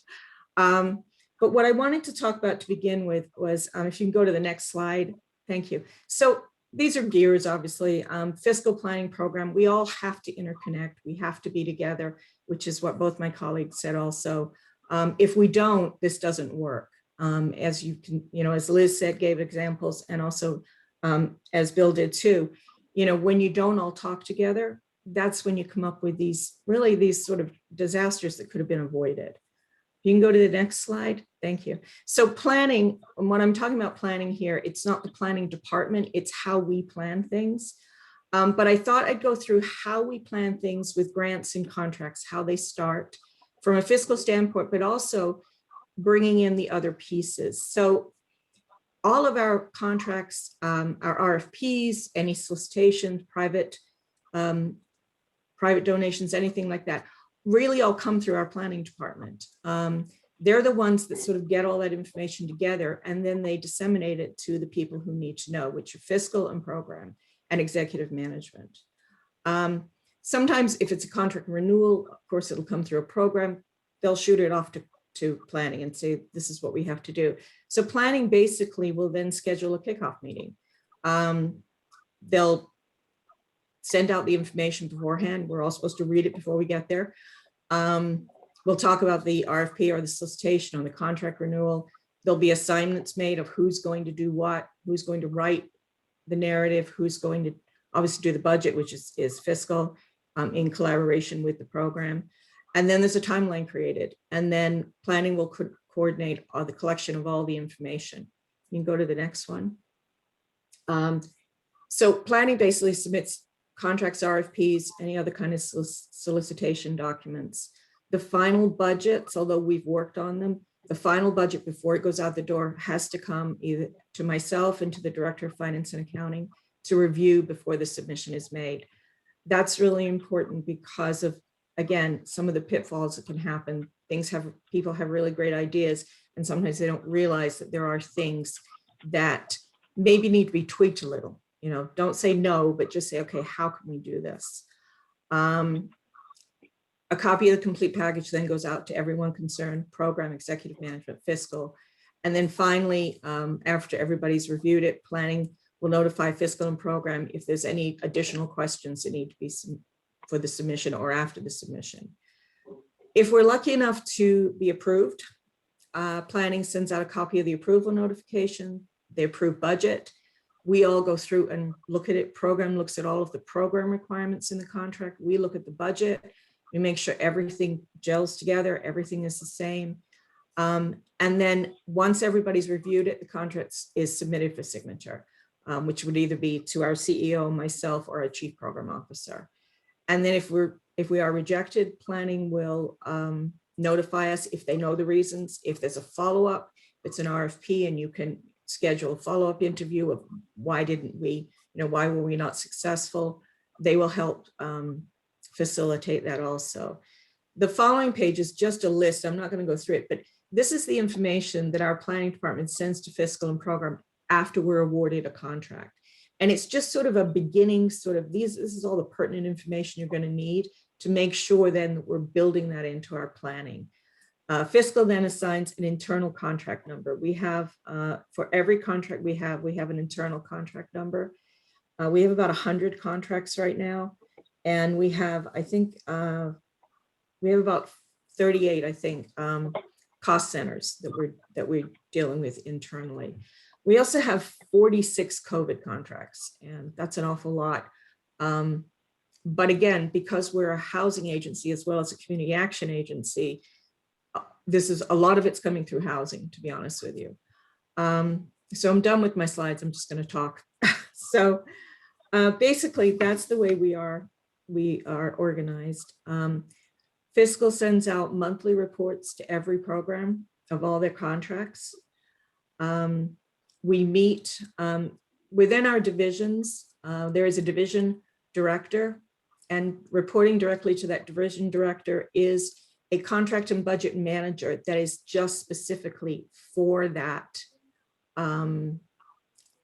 But what I wanted to talk about to begin with was, if you can go to the next slide, thank you. So these are gears, obviously, fiscal planning program. We all have to interconnect. We have to be together, which is what both my colleagues said also. If we don't, this doesn't work. As you can, as Liz said, gave examples, and also as Bill did too, when you don't all talk together, that's when you come up with these sort of disasters that could have been avoided. You can go to the next slide. Thank you. So planning, when I'm talking about planning here, it's not the planning department, it's how we plan things. But I thought I'd go through how we plan things with grants and contracts, how they start from a fiscal standpoint, but also bringing in the other pieces. So all of our contracts, our RFPs, any solicitations, private donations, anything like that, really all come through our planning department. They're the ones that sort of get all that information together, and then they disseminate it to the people who need to know, which are fiscal and program and executive management. Sometimes if it's a contract renewal, of course, it'll come through a program. They'll shoot it off to planning and say, this is what we have to do. So planning basically will then schedule a kickoff meeting. They'll send out the information beforehand. We're all supposed to read it before we get there. We'll talk about the RFP or the solicitation on the contract renewal. There'll be assignments made of who's going to do what, who's going to write the narrative, who's going to obviously do the budget, which is fiscal, in collaboration with the program. And then there's a timeline created, and then planning will coordinate the collection of all the information. You can go to the next one. So planning basically submits contracts, RFPs, any other kind of solicitation documents. The final budgets, although we've worked on them, the final budget before it goes out the door has to come either to myself and to the Director of Finance and Accounting to review before the submission is made. That's really important because of, again, some of the pitfalls that can happen. People have really great ideas, and sometimes they don't realize that there are things that maybe need to be tweaked a little. Don't say no, but just say, okay, how can we do this? A copy of the complete package then goes out to everyone concerned, program, executive management, fiscal. And then finally, after everybody's reviewed it, planning will notify fiscal and program if there's any additional questions that need to be for the submission or after the submission. If we're lucky enough to be approved, planning sends out a copy of the approval notification, the approved budget. We all go through and look at it. Program looks at all of the program requirements in the contract. We look at the budget. We make sure everything gels together, everything is the same. And then once everybody's reviewed it, the contract is submitted for signature, which would either be to our CEO, myself, or a chief program officer. And then if we are rejected, planning will notify us if they know the reasons. If there's a follow-up, it's an RFP, and you can schedule a follow-up interview of why didn't we, why were we not successful? They will help facilitate that also. The following page is just a list. I'm not going to go through it, but this is the information that our planning department sends to fiscal and program after we're awarded a contract. And it's just sort of a beginning, this is all the pertinent information you're going to need to make sure then that we're building that into our planning. Fiscal then assigns an internal contract number. We have, for every contract we have an internal contract number. We have about 100 contracts right now. And we have, I think, we have about 38, I think, cost centers that we're dealing with internally. We also have 46 COVID contracts, and that's an awful lot. But again, because we're a housing agency as well as a community action agency, this is a lot of it's coming through housing, to be honest with you. So I'm done with my slides. I'm just going to talk. So basically, that's the way we are organized. Fiscal sends out monthly reports to every program of all their contracts. We meet within our divisions. There is a division director, and reporting directly to that division director is a contract and budget manager that is just specifically for that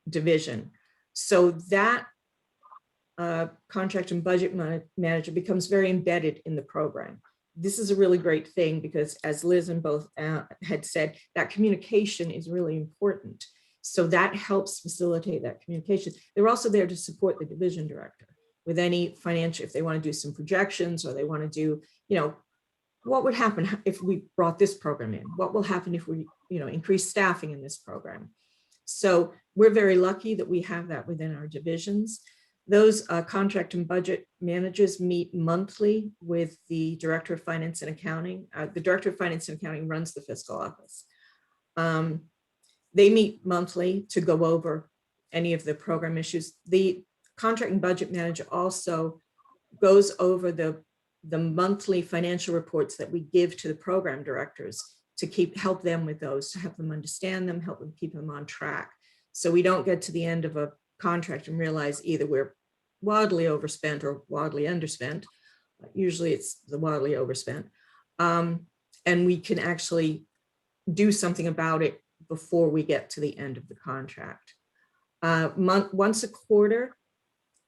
division. So that contract and budget manager becomes very embedded in the program. This is a really great thing because, as Liz and both had said, that communication is really important. So that helps facilitate that communication. They're also there to support the division director with any financial, if they want to do some projections or they want to do, what would happen if we brought this program in? What will happen if we, increase staffing in this program? So we're very lucky that we have that within our divisions. Those contract and budget managers meet monthly with the Director of Finance and Accounting. The Director of Finance and Accounting runs the fiscal office. They meet monthly to go over any of the program issues. The contract and budget manager also goes over the monthly financial reports that we give to the program directors to help them with those, to help them understand them, help them keep them on track. So we don't get to the end of a contract and realize either we're wildly overspent or wildly underspent. Usually it's the wildly overspent. And we can actually do something about it before we get to the end of the contract. Once a quarter,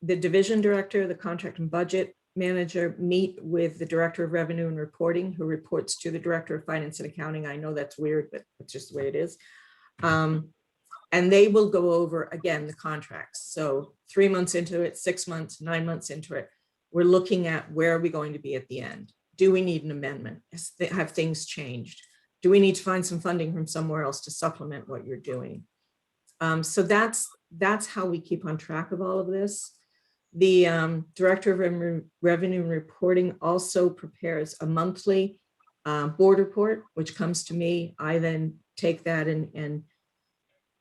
the division director, the contract and budget manager meet with the Director of Revenue and Reporting, who reports to the Director of Finance and Accounting. I know that's weird, but it's just the way it is. And they will go over, again, the contracts. So 3 months into it, 6 months, 9 months into it, we're looking at where are we going to be at the end? Do we need an amendment? Have things changed? Do we need to find some funding from somewhere else to supplement what you're doing? So that's how we keep on track of all of this. The Director of Revenue and Reporting also prepares a monthly board report, which comes to me. I then take that and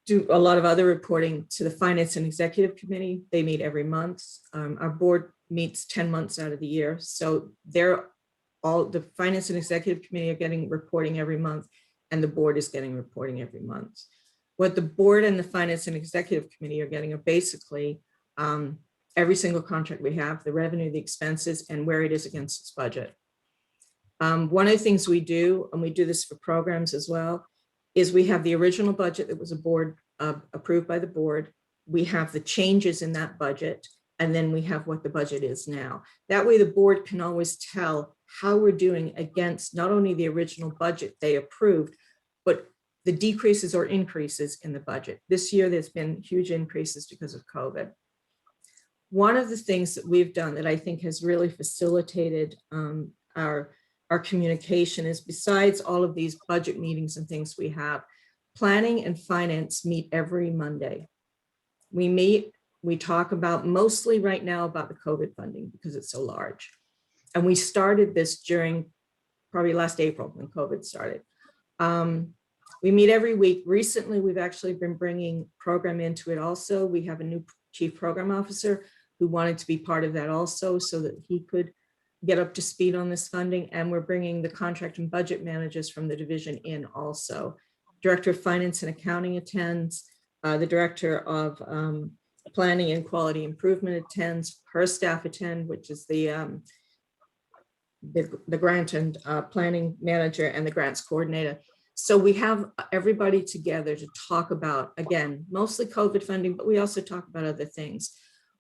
do a lot of other reporting to the Finance and Executive Committee. They meet every month. Our board meets 10 months out of the year. So the Finance and Executive Committee are getting reporting every month, and the board is getting reporting every month. What the board and the Finance and Executive Committee are getting are basically every single contract we have, the revenue, the expenses, and where it is against its budget. One of the things we do, and we do this for programs as well, is we have the original budget that was approved by the board. We have the changes in that budget, and then we have what the budget is now. That way the board can always tell how we're doing against not only the original budget they approved, but the decreases or increases in the budget. This year, there's been huge increases because of COVID. One of the things that we've done that I think has really facilitated our communication is, besides all of these budget meetings and things we have, planning and finance meet every Monday. We meet, we talk about mostly right now about the COVID funding because it's so large. And we started this during probably last April when COVID started. We meet every week. Recently, we've actually been bringing program into it also. We have a new chief program officer who wanted to be part of that also so that he could get up to speed on this funding. And we're bringing the contract and budget managers from the division in also. Director of Finance and Accounting attends. The Director of Planning and Quality Improvement attends. Her staff attend, which is the grant and planning manager and the grants coordinator. So we have everybody together to talk about, again, mostly COVID funding, but we also talk about other things.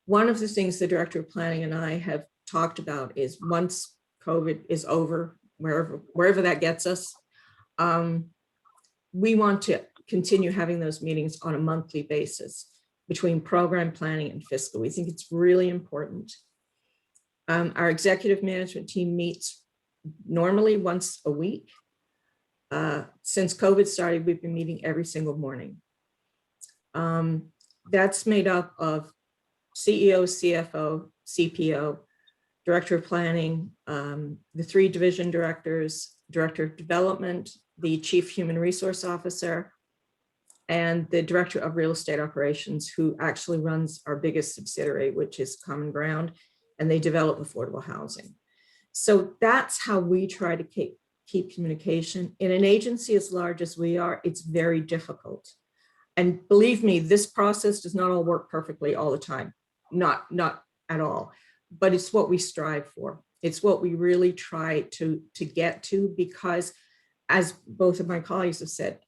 One of the things the Director of Planning and I have talked about is, once COVID is over, wherever that gets us, we want to continue having those meetings on a monthly basis between program planning and fiscal. We think it's really important. Our executive management team meets normally once a week. Since COVID started, we've been meeting every single morning. That's made up of CEO, CFO, CPO, Director of Planning, the 3 division directors, Director of Development, the Chief Human Resource Officer, and the Director of Real Estate Operations, who actually runs our biggest subsidiary, which is Common Ground, and they develop affordable housing. So that's how we try to keep communication. In an agency as large as we are, it's very difficult. And believe me, this process does not all work perfectly all the time, not at all, but it's what we strive for. It's what we really try to get to, because as both of my colleagues have said,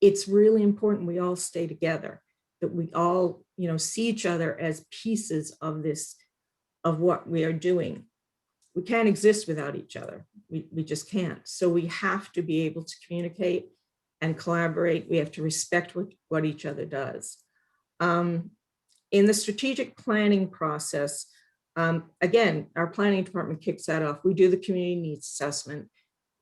it's really important we all stay together, that we all, see each other as pieces of this, of what we are doing. We can't exist without each other. We just can't. So we have to be able to communicate and collaborate. We have to respect what each other does. In the strategic planning process, again, our planning department kicks that off. We do the community needs assessment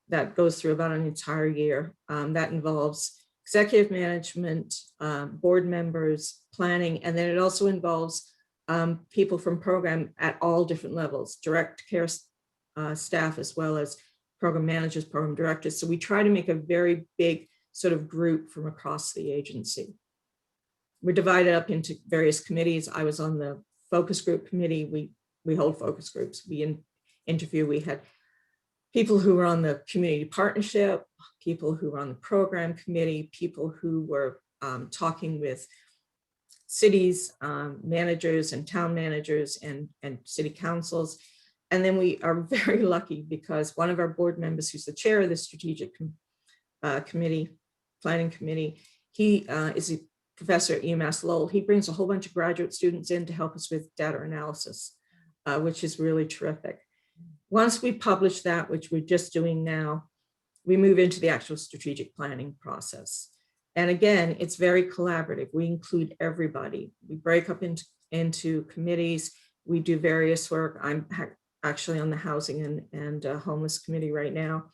that goes through about an entire year. That involves executive management, board members, planning, and then it also involves people from program at all different levels, direct care staff, as well as program managers, program directors. So we try to make a very big sort of group from across the agency. We're divided up into various committees. I was on the focus group committee. We hold focus groups. We interview. We had people who were on the community partnership, people who were on the program committee, people who were talking with cities, managers and town managers and city councils. And then we are very lucky because one of our board members, who's the chair of the strategic planning committee, he is a professor at UMass Lowell. He brings a whole bunch of graduate students in to help us with data analysis, which is really terrific. Once we publish that, which we're just doing now, we move into the actual strategic planning process. And again, it's very collaborative. We include everybody. We break up into committees. We do various work. I'm actually on the housing and homeless committee right now.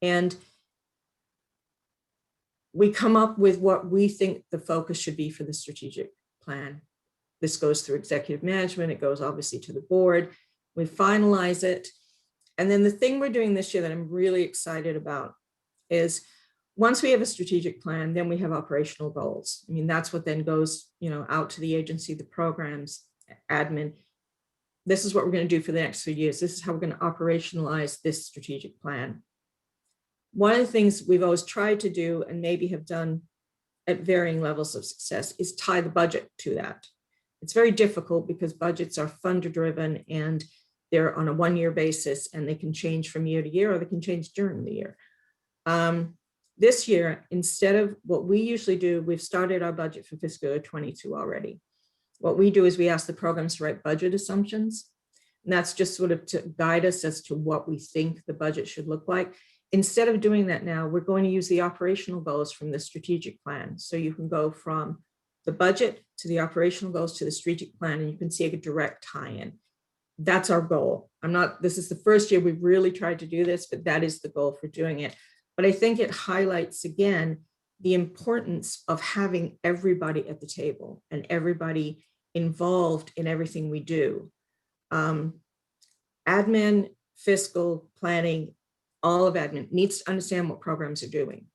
And we come up with what we think the focus should be for the strategic plan. This goes through executive management. It goes obviously to the board. We finalize it. And then the thing we're doing this year that I'm really excited about is once we have a strategic plan, then we have operational goals. I mean, that's what then goes, out to the agency, the programs, admin. This is what we're going to do for the next 3 years. This is how we're going to operationalize this strategic plan. One of the things we've always tried to do and maybe have done at varying levels of success is tie the budget to that. It's very difficult because budgets are funder driven and they're on a 1-year basis and they can change from year to year or they can change during the year. This year, instead of what we usually do, we've started our budget for fiscal year 22 already. What we do is we ask the programs to write budget assumptions. And that's just sort of to guide us as to what we think the budget should look like. Instead of doing that now, we're going to use the operational goals from the strategic plan. So you can go from the budget to the operational goals to the strategic plan, and you can see a direct tie-in. That's our goal. This is the first year we've really tried to do this, but that is the goal for doing it. But I think it highlights again the importance of having everybody at the table and everybody involved in everything we do. Admin, fiscal, planning, all of admin needs to understand what programs are doing.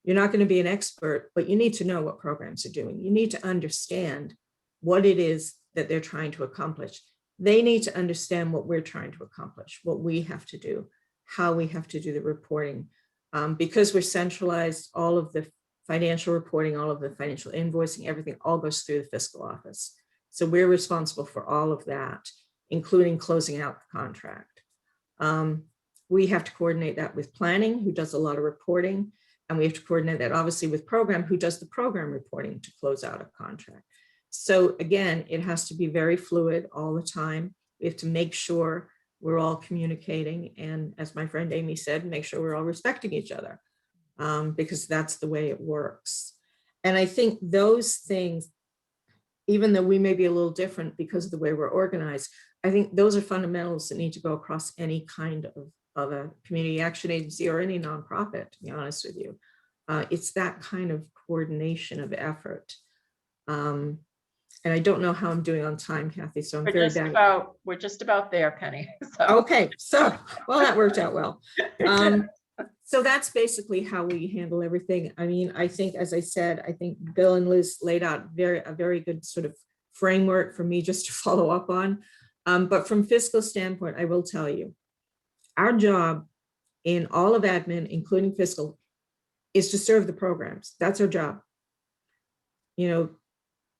You're not going to be an expert, but you need to know what programs are doing. You need to understand what it is that they're trying to accomplish. They need to understand what we're trying to accomplish, what we have to do, how we have to do the reporting. Because we're centralized, all of the financial reporting, all of the financial invoicing, everything all goes through the fiscal office. So we're responsible for all of that, including closing out the contract. We have to coordinate that with planning, who does a lot of reporting, and we have to coordinate that obviously with program, who does the program reporting to close out a contract. So again, it has to be very fluid all the time. We have to make sure we're all communicating, and as my friend Amy said, make sure we're all respecting each other, because that's the way it works. And I think those things, even though we may be a little different because of the way we're organized, I think those are fundamentals that need to go across any kind of a community action agency or any nonprofit, to be honest with you. It's that kind of coordination of effort. And I don't know how I'm doing on time, Kathy, so I'm very bad. We're just about there, Penny. So. Okay, so, well, that worked out well. So that's basically how we handle everything. I mean, I think, as I said, I think Bill and Liz laid out a very good sort of framework for me just to follow up on. But from fiscal standpoint, I will tell you, our job in all of admin, including fiscal, is to serve the programs. That's our job. You know,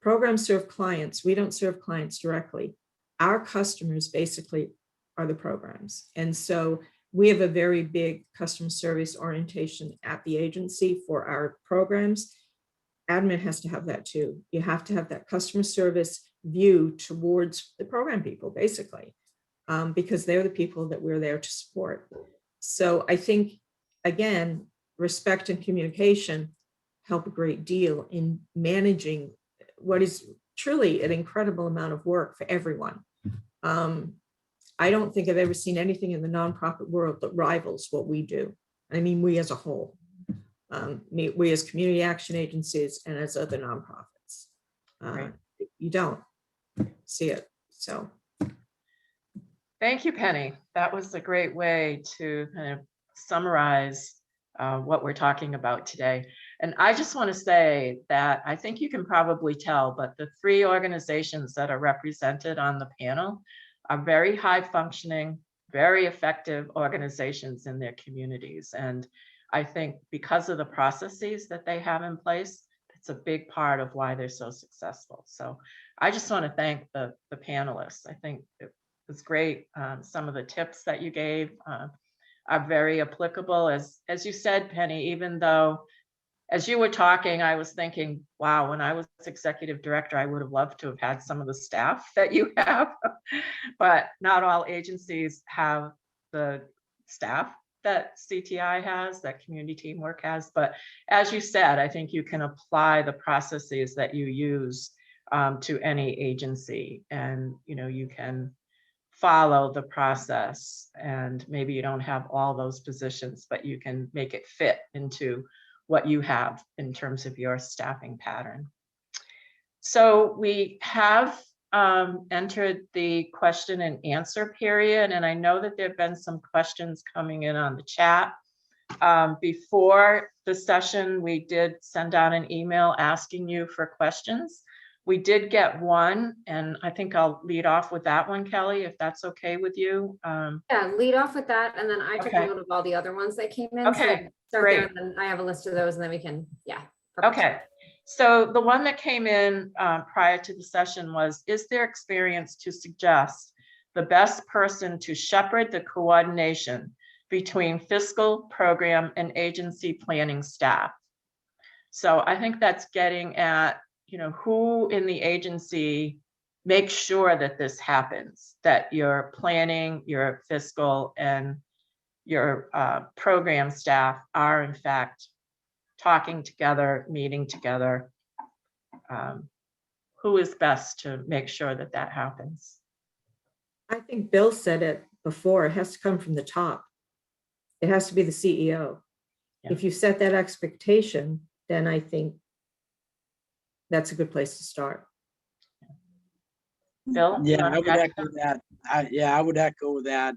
programs serve clients. We don't serve clients directly. Our customers basically are the programs. And so we have a very big customer service orientation at the agency for our programs. Admin has to have that too. You have to have that customer service view towards the program people, basically, because they're the people that we're there to support. So I think, again, respect and communication help a great deal in managing what is truly an incredible amount of work for everyone. I don't think I've ever seen anything in the nonprofit world that rivals what we do. I mean, we as a whole, we as community action agencies and as other nonprofits. Right. You don't see it, so. Thank you, Penny. That was a great way to kind of summarize what we're talking about today. And I just want to say that I think you can probably tell, but the three organizations that are represented on the panel are very high functioning, very effective organizations in their communities. And I think because of the processes that they have in place, it's a big part of why they're so successful. So I just want to thank the panelists. I think it was great. Some of the tips that you gave are very applicable. As you said, Penny, even though as you were talking, I was thinking, wow, when I was executive director, I would have loved to have had some of the staff that you have, but not all agencies have the staff that CTI has, that community teamwork has. But as you said, I think you can apply the processes that you use to any agency, and you can follow the process, and maybe you don't have all those positions, but you can make it fit into what you have in terms of your staffing pattern. So we have entered the question and answer period, and I know that there have been some questions coming in on the chat. Before the session, we did send out an email asking you for questions. We did get one, and I think I'll lead off with that one, Kelly, if that's okay with you. Yeah, lead off with that, and then I took a Okay. note of all the other ones that came in. Okay, so start great. there, and then I have a list of those, and then we can, yeah. Perfect. Okay, so the one that came in prior to the session was, is there experience to suggest the best person to shepherd the coordination between fiscal, program, and agency planning staff? So I think that's getting at, who in the agency makes sure that this happens, that your planning, your fiscal, and your program staff are in fact talking together, meeting together. Who is best to make sure that that happens? I think Bill said it before, it has to come from the top. It has to be the CEO. Yeah. If you set that expectation, then I think that's a good place to start. Bill? you Yeah, wanna I would add to echo that. I would echo that.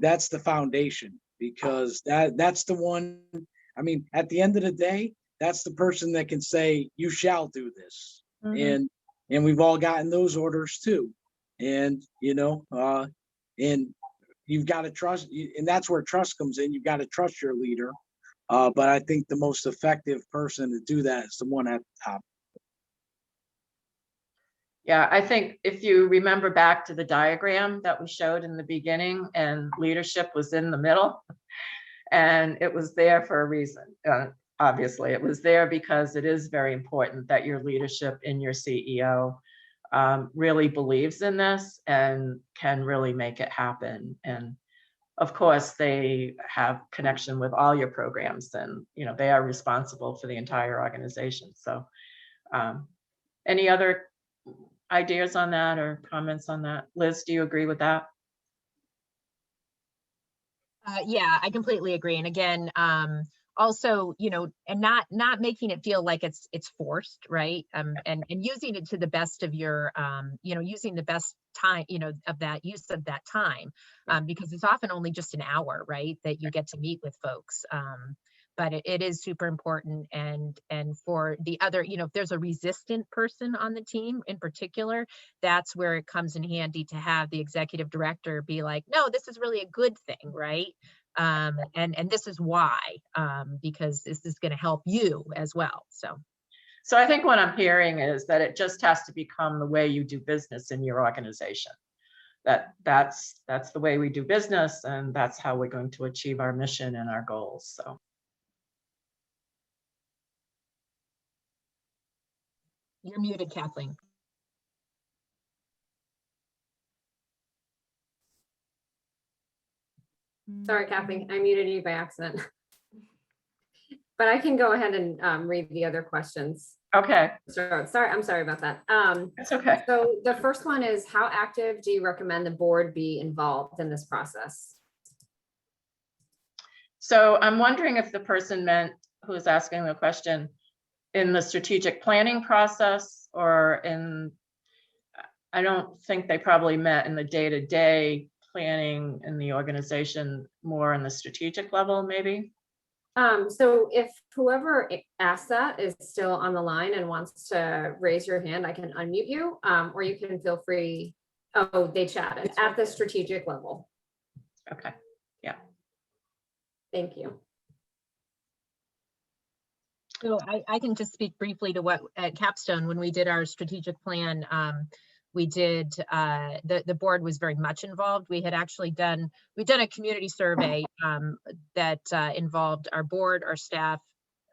That's the foundation, because that's the one. I mean, at the end of the day, that's the person that can say, you shall do this. Mhm. And we've all gotten those orders too. And, and you've got to trust, and that's where trust comes in. You've got to trust your leader. But I think the most effective person to do that is the one at the top. Yeah, I think if you remember back to the diagram that we showed in the beginning, and leadership was in the middle, and it was there for a reason. Obviously, it was there because it is very important that your leadership and your CEO really believes in this and can really make it happen. And of course, they have connection with all your programs, and they are responsible for the entire organization. So any other ideas on that or comments on that? Liz, do you agree with that? Yeah, I completely agree. And again, also, and not making it feel like it's forced, right? And using it to the best of your, using the best time, of that use of that time, because it's often only just an hour, right, that you get to meet with folks. But it is super important. And for the other, if there's a resistant person on the team in particular, that's where it comes in handy to have the executive director be like, no, this is really a good thing, right? And this is why, because this is going to help you as well. So I think what I'm hearing is that it just has to become the way you do business in your organization. That's the way we do business, and that's how we're going to achieve our mission and our goals. So. You're muted, Kathleen. Sorry, Kathleen, I muted you by accident. But I can go ahead and read the other questions. Okay. Sorry, I'm sorry about that. That's okay. So the first one is, how active do you recommend the board be involved in this process? So I'm wondering if the person meant, who is asking the question, in the strategic planning process, or I don't think they probably meant in the day-to-day planning in the organization, more on the strategic level, maybe. So if whoever asked that is still on the line and wants to raise your hand, I can unmute you, or you can feel free. Oh, they chatted at the strategic level. Okay. Yeah. Thank you. So I can just speak briefly to what at Capstone, when we did our strategic plan, we did, the board was very much involved. We've done a community survey that involved our board, our staff,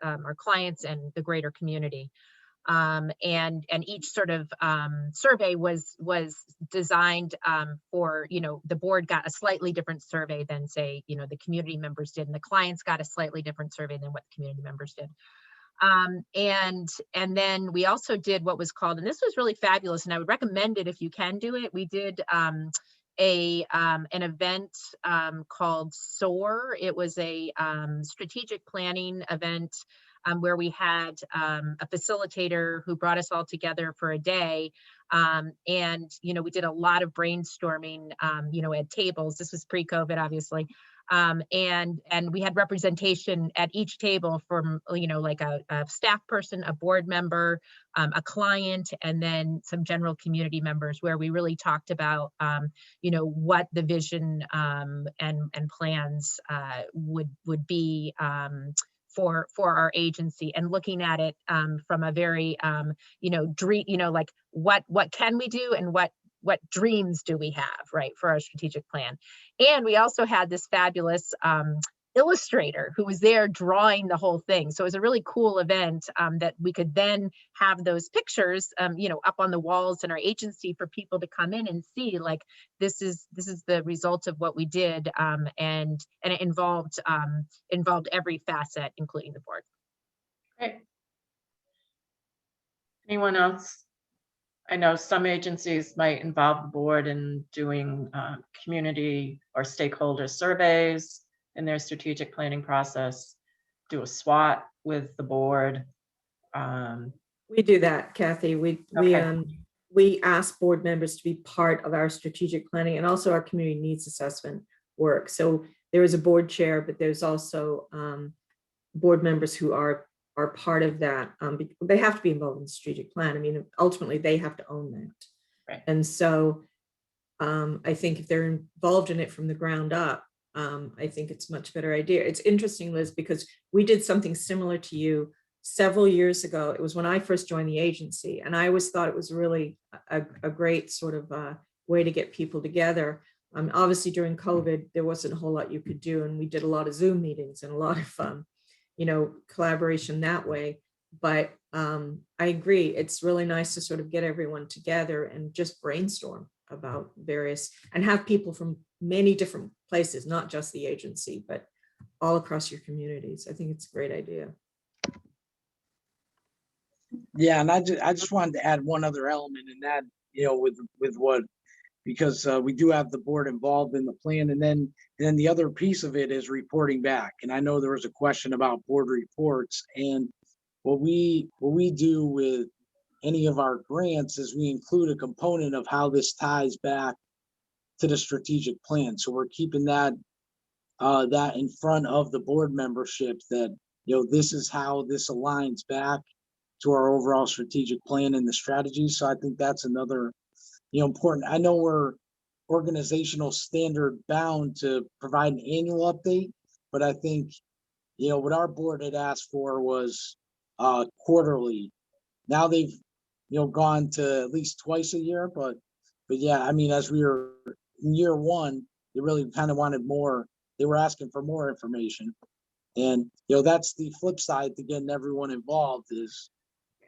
our clients, and the greater community. And each sort of survey was designed for, the board got a slightly different survey than, say, the community members did, and the clients got a slightly different survey than what the community members did. And then we also did what was called, and this was really fabulous, and I would recommend it if you can do it. We did an event called SOAR. It was a strategic planning event where we had a facilitator who brought us all together for a day. And, we did a lot of brainstorming, at tables. This was pre-COVID, obviously. And we had representation at each table from, like a staff person, a board member, a client, and then some general community members, where we really talked about, what the vision and plans would be for our agency, and looking at it from a very, dream, like what can we do, and what dreams do we have, right, for our strategic plan. And we also had this fabulous illustrator who was there drawing the whole thing. So it was a really cool event that we could then have those pictures, up on the walls in our agency for people to come in and see, like, this is the result of what we did, and it involved every facet, including the board. Great. Anyone else? I know some agencies might involve the board in doing community or stakeholder surveys in their strategic planning process, do a SWOT with the board. We do that, Kathy. We ask board members to be part of our strategic planning and also our community needs assessment work. So there is a board chair, but there's also board members who are part of that. They have to be involved in the strategic plan. I mean, ultimately they have to own that. Right. And so I think if they're involved in it from the ground up, I think it's a much better idea. It's interesting, Liz, because we did something similar to you several years ago. It was when I first joined the agency, and I always thought it was really a great sort of way to get people together. Obviously during COVID, there wasn't a whole lot you could do, and we did a lot of Zoom meetings and a lot of collaboration that way. But I agree, it's really nice to sort of get everyone together and just brainstorm about various, and have people from many different places, not just the agency, but all across your communities. I think it's a great idea. Yeah, and I just wanted to add one other element in that, with what because we do have the board involved in the plan. And then the other piece of it is reporting back. And I know there was a question about board reports, and what we do with any of our grants is we include a component of how this ties back to the strategic plan. So we're keeping that in front of the board membership, that, you know, this is how this aligns back to our overall strategic plan and the strategy. So I think that's another, you know, important. I know we're organizational standard bound to provide an annual update, but I think, you know, what our board had asked for was quarterly. Now they've, you know, gone to at least twice a year, but yeah, I mean, as we were in year one, they really kind of wanted more. They were asking for more information. And, you know, that's the flip side to getting everyone involved, is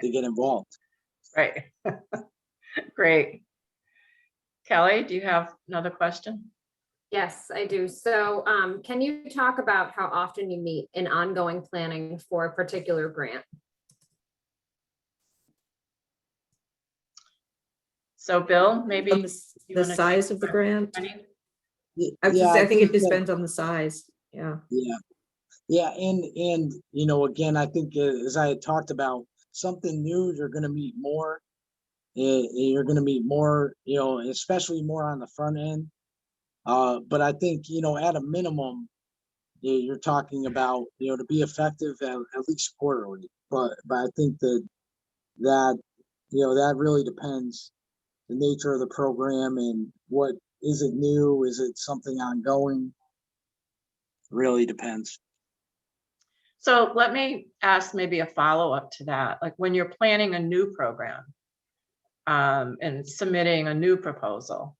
to get involved. Right. Great. Kelly, do you have another question? Yes, I do. So can you talk about how often you meet in ongoing planning for a particular grant? So Bill, maybe On you the wanna size take of the that? grant? Penny? I think it that- depends on the size. Yeah. Yeah, and you know, again, I think as I had talked about, something new, you're going to meet more. You're going to meet more, you know, especially more on the front end. But I think, you know, at a minimum, you're talking about, you know, to be effective at least quarterly. But I think that you know, that really depends the nature of the program and what is it new, is it something ongoing? Really depends. So let me ask maybe a follow-up to that. Like when you're planning a new program and submitting a new proposal,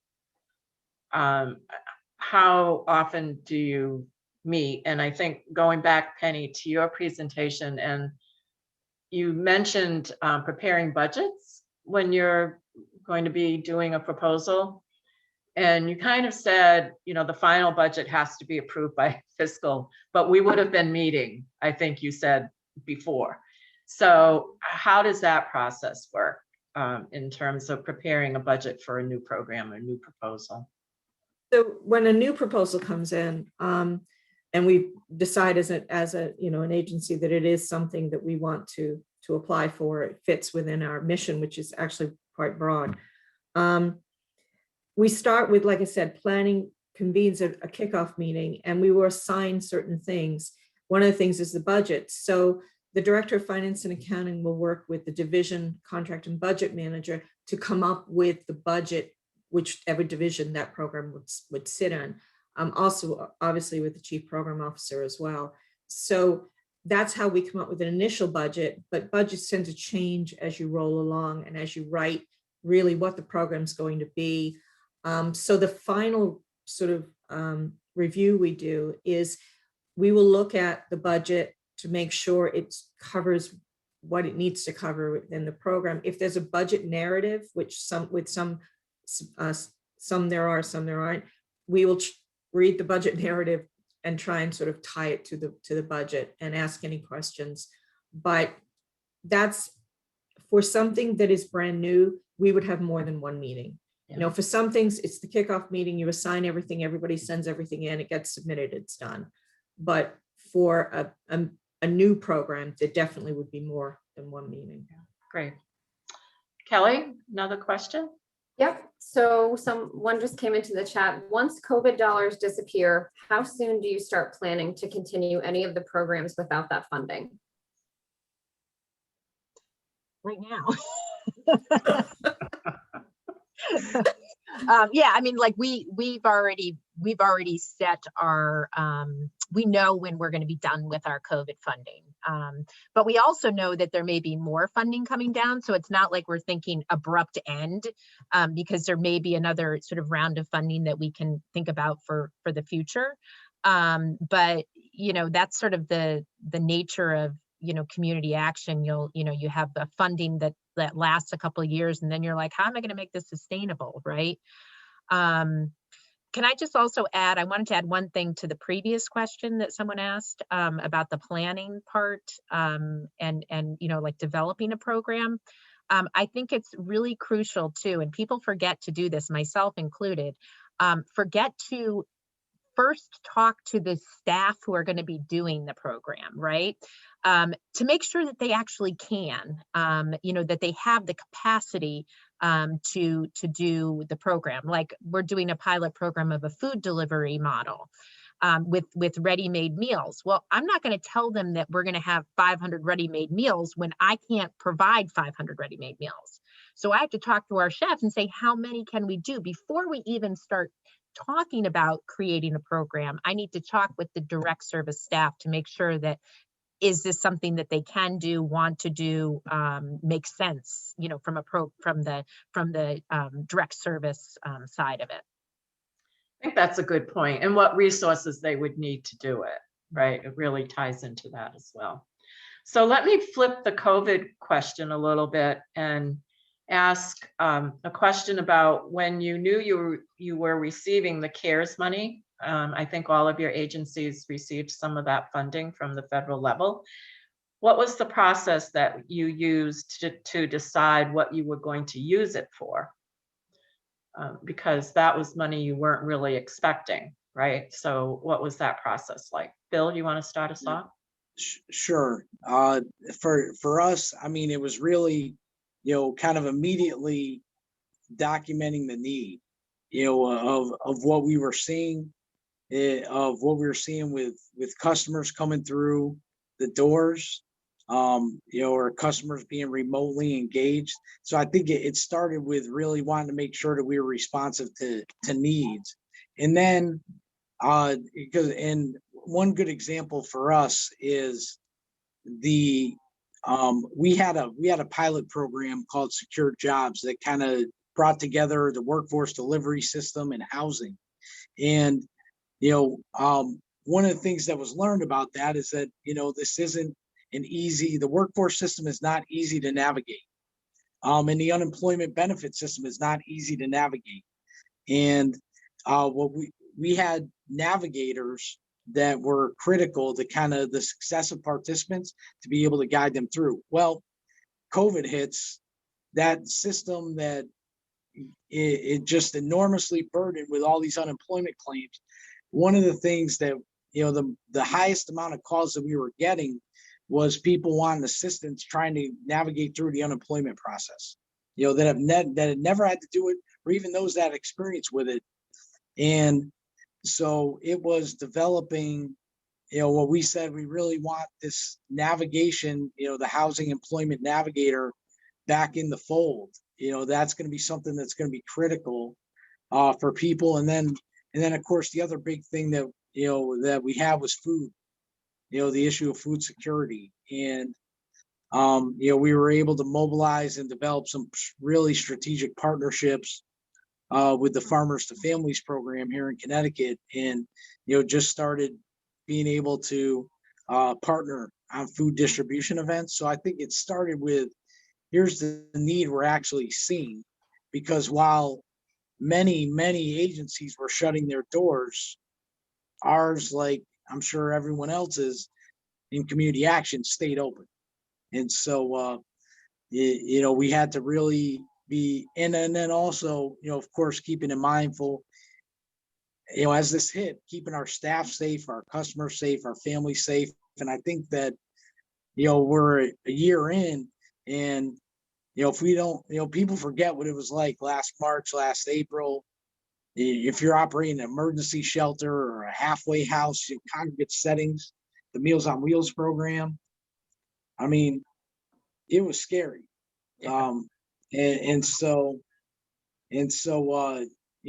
how often do you meet? And I think going back, Penny, to your presentation, and you mentioned preparing budgets when you're going to be doing a proposal. And you kind of said, you know, the final budget has to be approved by Fiscal, but we would have been meeting, I think you said before. So how does that process work in terms of preparing a budget for a new program or new proposal? So when a new proposal comes in, and we decide as a you know, an agency that it is something that we want to apply for, it fits within our mission, which is actually quite broad. We start with, like I said, planning convenes a kickoff meeting, and we were assigned certain things. One of the things is the budget. So the Director of Finance and Accounting will work with the division contract and budget manager to come up with the budget, whichever division that program would sit in. Also, obviously, with the Chief Program Officer as well. So that's how we come up with an initial budget, but budgets tend to change as you roll along and as you write really what the program's going to be. So the final sort of review we do is we will look at the budget to make sure it covers what it needs to cover within the program. If there's a budget narrative, which some there are, some there aren't, we will read the budget narrative and try and sort of tie it to the budget and ask any questions. But that's for something that is brand new, we would have more than one meeting. You know, for some things, it's the kickoff meeting, you assign everything, everybody sends everything in, it gets submitted, it's done. But for a new program, there definitely would be more than one meeting. Great. Kelly, another question? Yep. So someone just came into the chat. Once COVID dollars disappear, how soon do you start planning to continue any of the programs without that funding? Right now. Yeah, I mean, like we've already set our, we know when we're going to be done with our COVID funding. But we also know that there may be more funding coming down. So it's not like we're thinking abrupt end, because there may be another sort of round of funding that we can think about for the future. But, you know, that's sort of the nature of, you know, community action. You have the funding that lasts a couple of years, and then you're like, how am I going to make this sustainable, right? Can I just also add, I wanted to add one thing to the previous question that someone asked about the planning part, and you know, like developing a program. I think it's really crucial too, and people forget to do this, myself included, forget to first talk to the staff who are going to be doing the program, right? To make sure that they actually can, that they have the capacity to do the program. Like we're doing a pilot program of a food delivery model with ready-made meals. Well, I'm not going to tell them that we're going to have 500 ready-made meals when I can't provide 500 ready-made meals. So I have to talk to our chefs and say, how many can we do before we even start talking about creating a program? I need to talk with the direct service staff to make sure that, is this something that they can do, want to do, makes sense, from the direct service side of it. I think that's a good point. And what resources they would need to do it, right? It really ties into that as well. So let me flip the COVID question a little bit and ask a question about when you knew you were receiving the CARES money. I think all of your agencies received some of that funding from the federal level. What was the process that you used to decide what you were going to use it for? Because that was money you weren't really expecting, right? So what was that process like? Bill, you want to start us off? Sure. For us, I mean, it was really, kind of immediately documenting the need, of what we were seeing, with customers coming through the doors, or customers being remotely engaged. So I think it started with really wanting to make sure that we were responsive to needs. And then, and one good example for us is we had a pilot program called Secure Jobs that kind of brought together the workforce delivery system and housing. And, one of the things that was learned about that is that, this isn't the workforce system is not easy to navigate. And the unemployment benefit system is not easy to navigate. And what we had navigators that were critical to kind of the success of participants to be able to guide them through. Well, COVID hits, that system that it just enormously burdened with all these unemployment claims. One of the things that, the highest amount of calls that we were getting was people wanting assistance trying to navigate through the unemployment process, that had never had to do it, or even those that had experience with it. And so it was developing, what we said, we really want this navigation, the housing employment navigator back in the fold. That's going to be something that's going to be critical for people. And then of course, the other big thing that, that we have was food, the issue of food security. And, we were able to mobilize and develop some really strategic partnerships with the Farmers to Families program here in Connecticut, and just started being able to partner on food distribution events. So I think it started with, here's the need we're actually seeing, because while many agencies were shutting their doors, ours, like I'm sure everyone else's in community action, stayed open. And so we had to really be, and then also, of course, keeping it mindful, as this hit, keeping our staff safe, our customers safe, our families safe. And I think that, we're a year in, and, if we don't, people forget what it was like last March, last April. If you're operating an emergency shelter or a halfway house in congregate settings, the Meals on Wheels program, I mean, it was scary. Yeah. And so,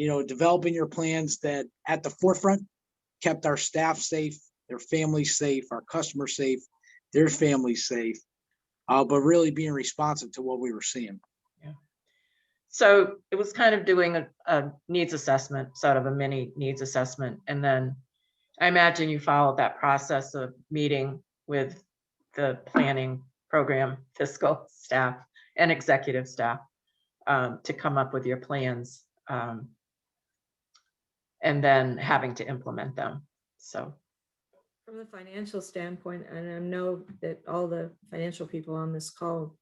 developing your plans that at the forefront kept our staff safe, their families safe, our customers safe, their families safe, but really being responsive to what we were seeing. Yeah. So it was kind of doing a needs assessment, sort of a mini needs assessment. And then I imagine you followed that process of meeting with the planning program, fiscal staff, and executive staff to come up with your plans, and then having to implement them. So from the financial standpoint, and I know that all the financial people on this call,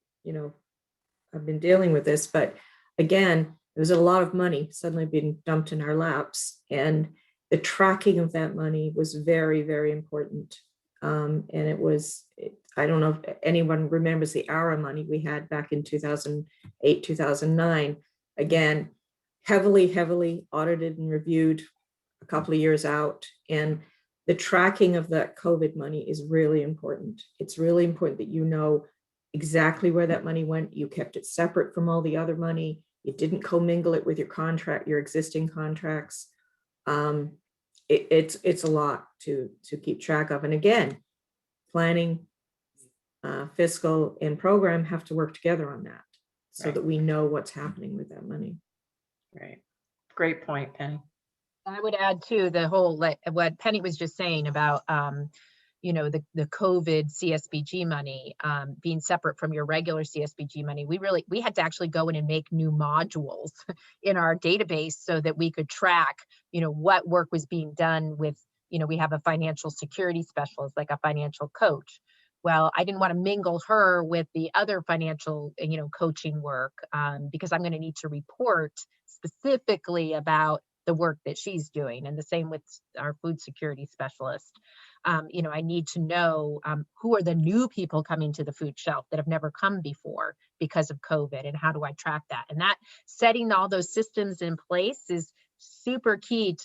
I've been dealing with this, but again, there's a lot of money suddenly being dumped in our laps, and the tracking of that money was very, very important. And I don't know if anyone remembers the ARA money we had back in 2008, 2009. Again, heavily audited and reviewed a couple of years out. And the tracking of that COVID money is really important. It's really important that you know exactly where that money went. You kept it separate from all the other money. You didn't commingle it with your existing contracts. It's a lot to keep track of. And again, planning, fiscal, and program have to work together on that so Right. that we know what's happening with that money. Right. Great point, Penny. I would add to the whole, what Penny was just saying about, you know, the COVID CSBG money being separate from your regular CSBG money. We had to actually go in and make new modules in our database so that we could track, you know, what work was being done with, you know, we have a financial security specialist, like a financial coach. Well, I didn't want to mingle her with the other financial, you know, coaching work because I'm going to need to report specifically about the work that she's doing. And the same with our food security specialist. You know, I need to know who are the new people coming to the food shelf that have never come before because of COVID, and how do I track that? And that setting all those systems in place is super key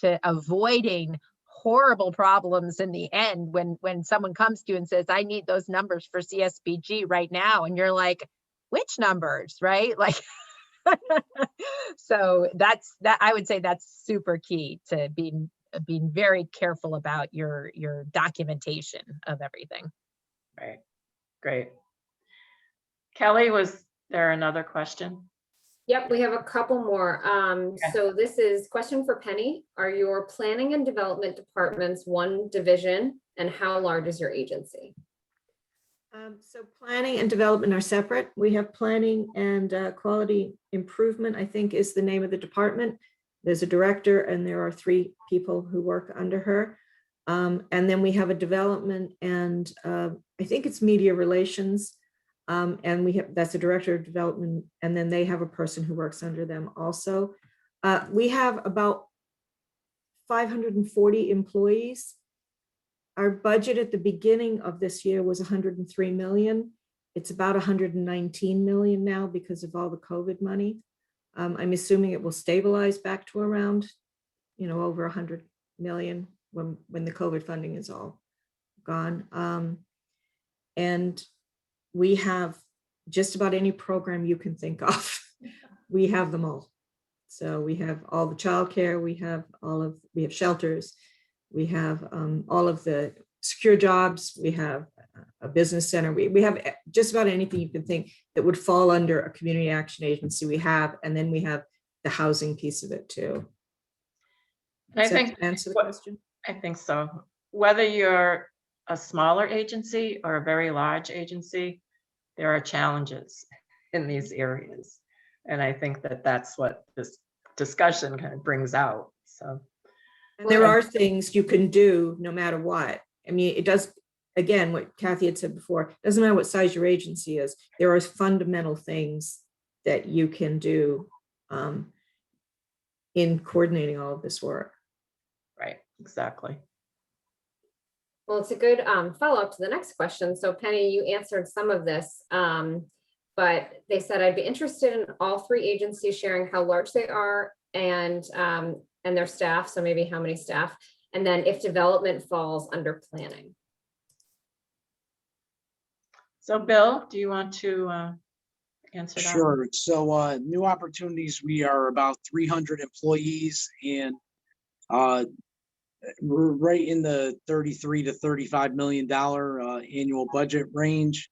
to avoiding horrible problems in the end when someone comes to you and says, I need those numbers for CSBG right now. And you're like, which numbers, right? Like, so I would say that's super key to being very careful about your documentation of everything. Right. Great. Kelly, was there another question? Yep, we have a couple more. So this is question for Penny. Are your planning and development departments one division, and how large is your agency? So planning and development are separate. We have planning and quality improvement, I think, is the name of the department. There's a director and there are 3 people who work under her. And then we have a development and I think it's media relations. And that's a director of development. And then they have a person who works under them also. We have about 540 employees. Our budget at the beginning of this year was 103 million. It's about 119 million now because of all the COVID money. I'm assuming it will stabilize back to around, you know, over 100 million when the COVID funding is all gone. And we have just about any program you can think of. We have them all. So we have all the childcare, we have shelters, we have all of the secure jobs, we have a business center, we have just about anything you can think that would fall under a community action agency we have, and then we have the housing piece of it too. I think answer the question. I think so. Whether you're a smaller agency or a very large agency, there are challenges in these areas. And I think that's what this discussion kind of brings out. So, and there are things you can do no matter what. I mean, it does, again, what Kathy had said before, it doesn't matter what size your agency is, there are fundamental things that you can do in coordinating all of this work. Right, exactly. Well, it's a good follow-up to the next question. So Penny, you answered some of this, but they said, I'd be interested in all 3 agencies sharing how large they are and their staff. So maybe how many staff, and then if development falls under planning. So Bill, do you want to answer that? Sure. So new opportunities, we are about 300 employees, and we're right in the $33 to $35 million annual budget range.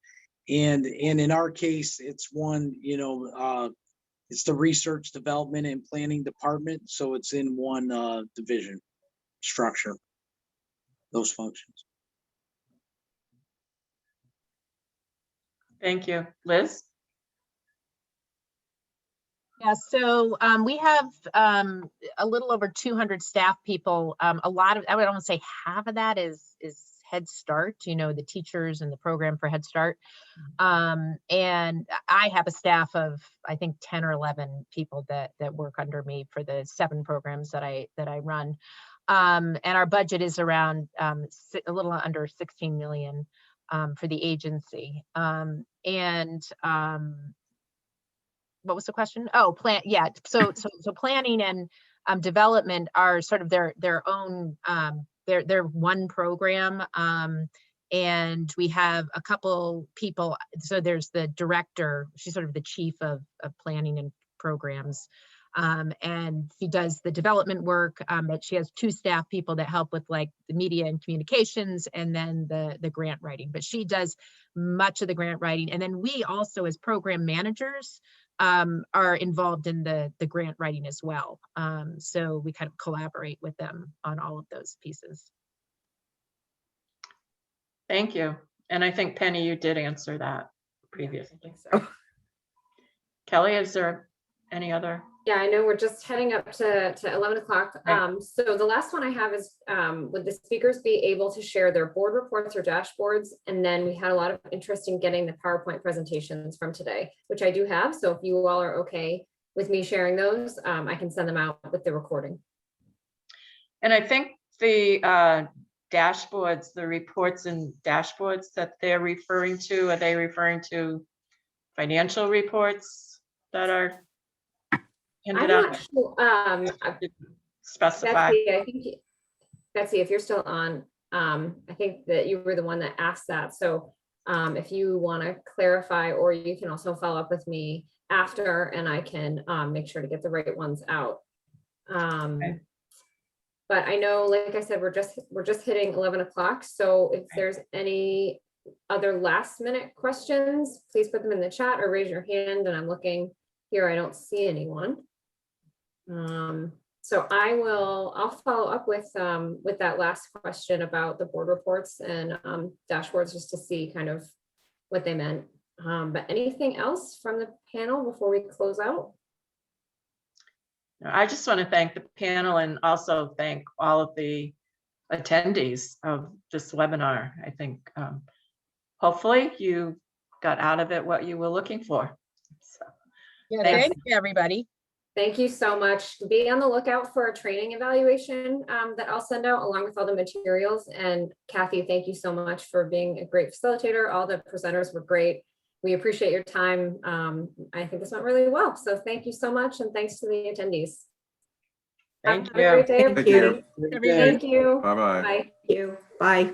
And in our case, it's one, you know, it's the research, development, and planning department. So it's in one division structure, those functions. Thank you. Liz? Yeah, so we have a little over 200 staff people. A lot of, I would almost say half of that is Head Start, the teachers and the program for Head Start. And I have a staff of, I think, 10 or 11 people that work under me for the 7 programs that I run. And our budget is around a little under 16 million for the agency. What was the question? Oh, yeah. So planning and development are sort of their own, they're one program. And we have a couple people. So there's the director, she's sort of the chief of planning and programs. And she does the development work, but she has 2 staff people that help with like the media and communications, and then the grant writing, but she does much of the grant writing. And then we also, as program managers, are involved in the grant writing as well. So we kind of collaborate with them on all of those pieces. Thank you. And I think Penny, you did answer that previously. So, Kelly, is there any other? Yeah, I know we're just heading up to 11 o'clock. Right. So the last one I have is, would the speakers be able to share their board reports or dashboards? And then we had a lot of interest in getting the PowerPoint presentations from today, which I do have. So if you all are okay with me sharing those, I can send them out with the recording. And I think the dashboards, the reports and dashboards that they're referring to, are they referring to financial reports that are handed I'm out? not sure. Specify. Betsy, if you're still on, I think that you were the one that asked that. So if you want to clarify, or you can also follow up with me after, and I can make sure to get the right ones out. Okay. But I know, like I said, we're just hitting 11 o'clock. So if there's any other last minute questions, please put them in the chat or raise your hand. And I'm looking here, I don't see anyone. So I'll follow up with that last question about the board reports and dashboards, just to see kind of what they meant. But anything else from the panel before we close out? I just want to thank the panel and also thank all of the attendees of this webinar. I think hopefully you got out of it what you were looking for. So, Yeah, thanks. thank you, everybody. Thank you so much. Be on the lookout for a training evaluation that I'll send out along with all the materials. And Kathy, thank you so much for being a great facilitator. All the presenters were great. We appreciate your time. I think this went really well. So thank you so much. And thanks to the attendees. Thank Have a great day, Thank everybody. you. Everybody. Thank you. Bye-bye. Bye. Thank you. Bye.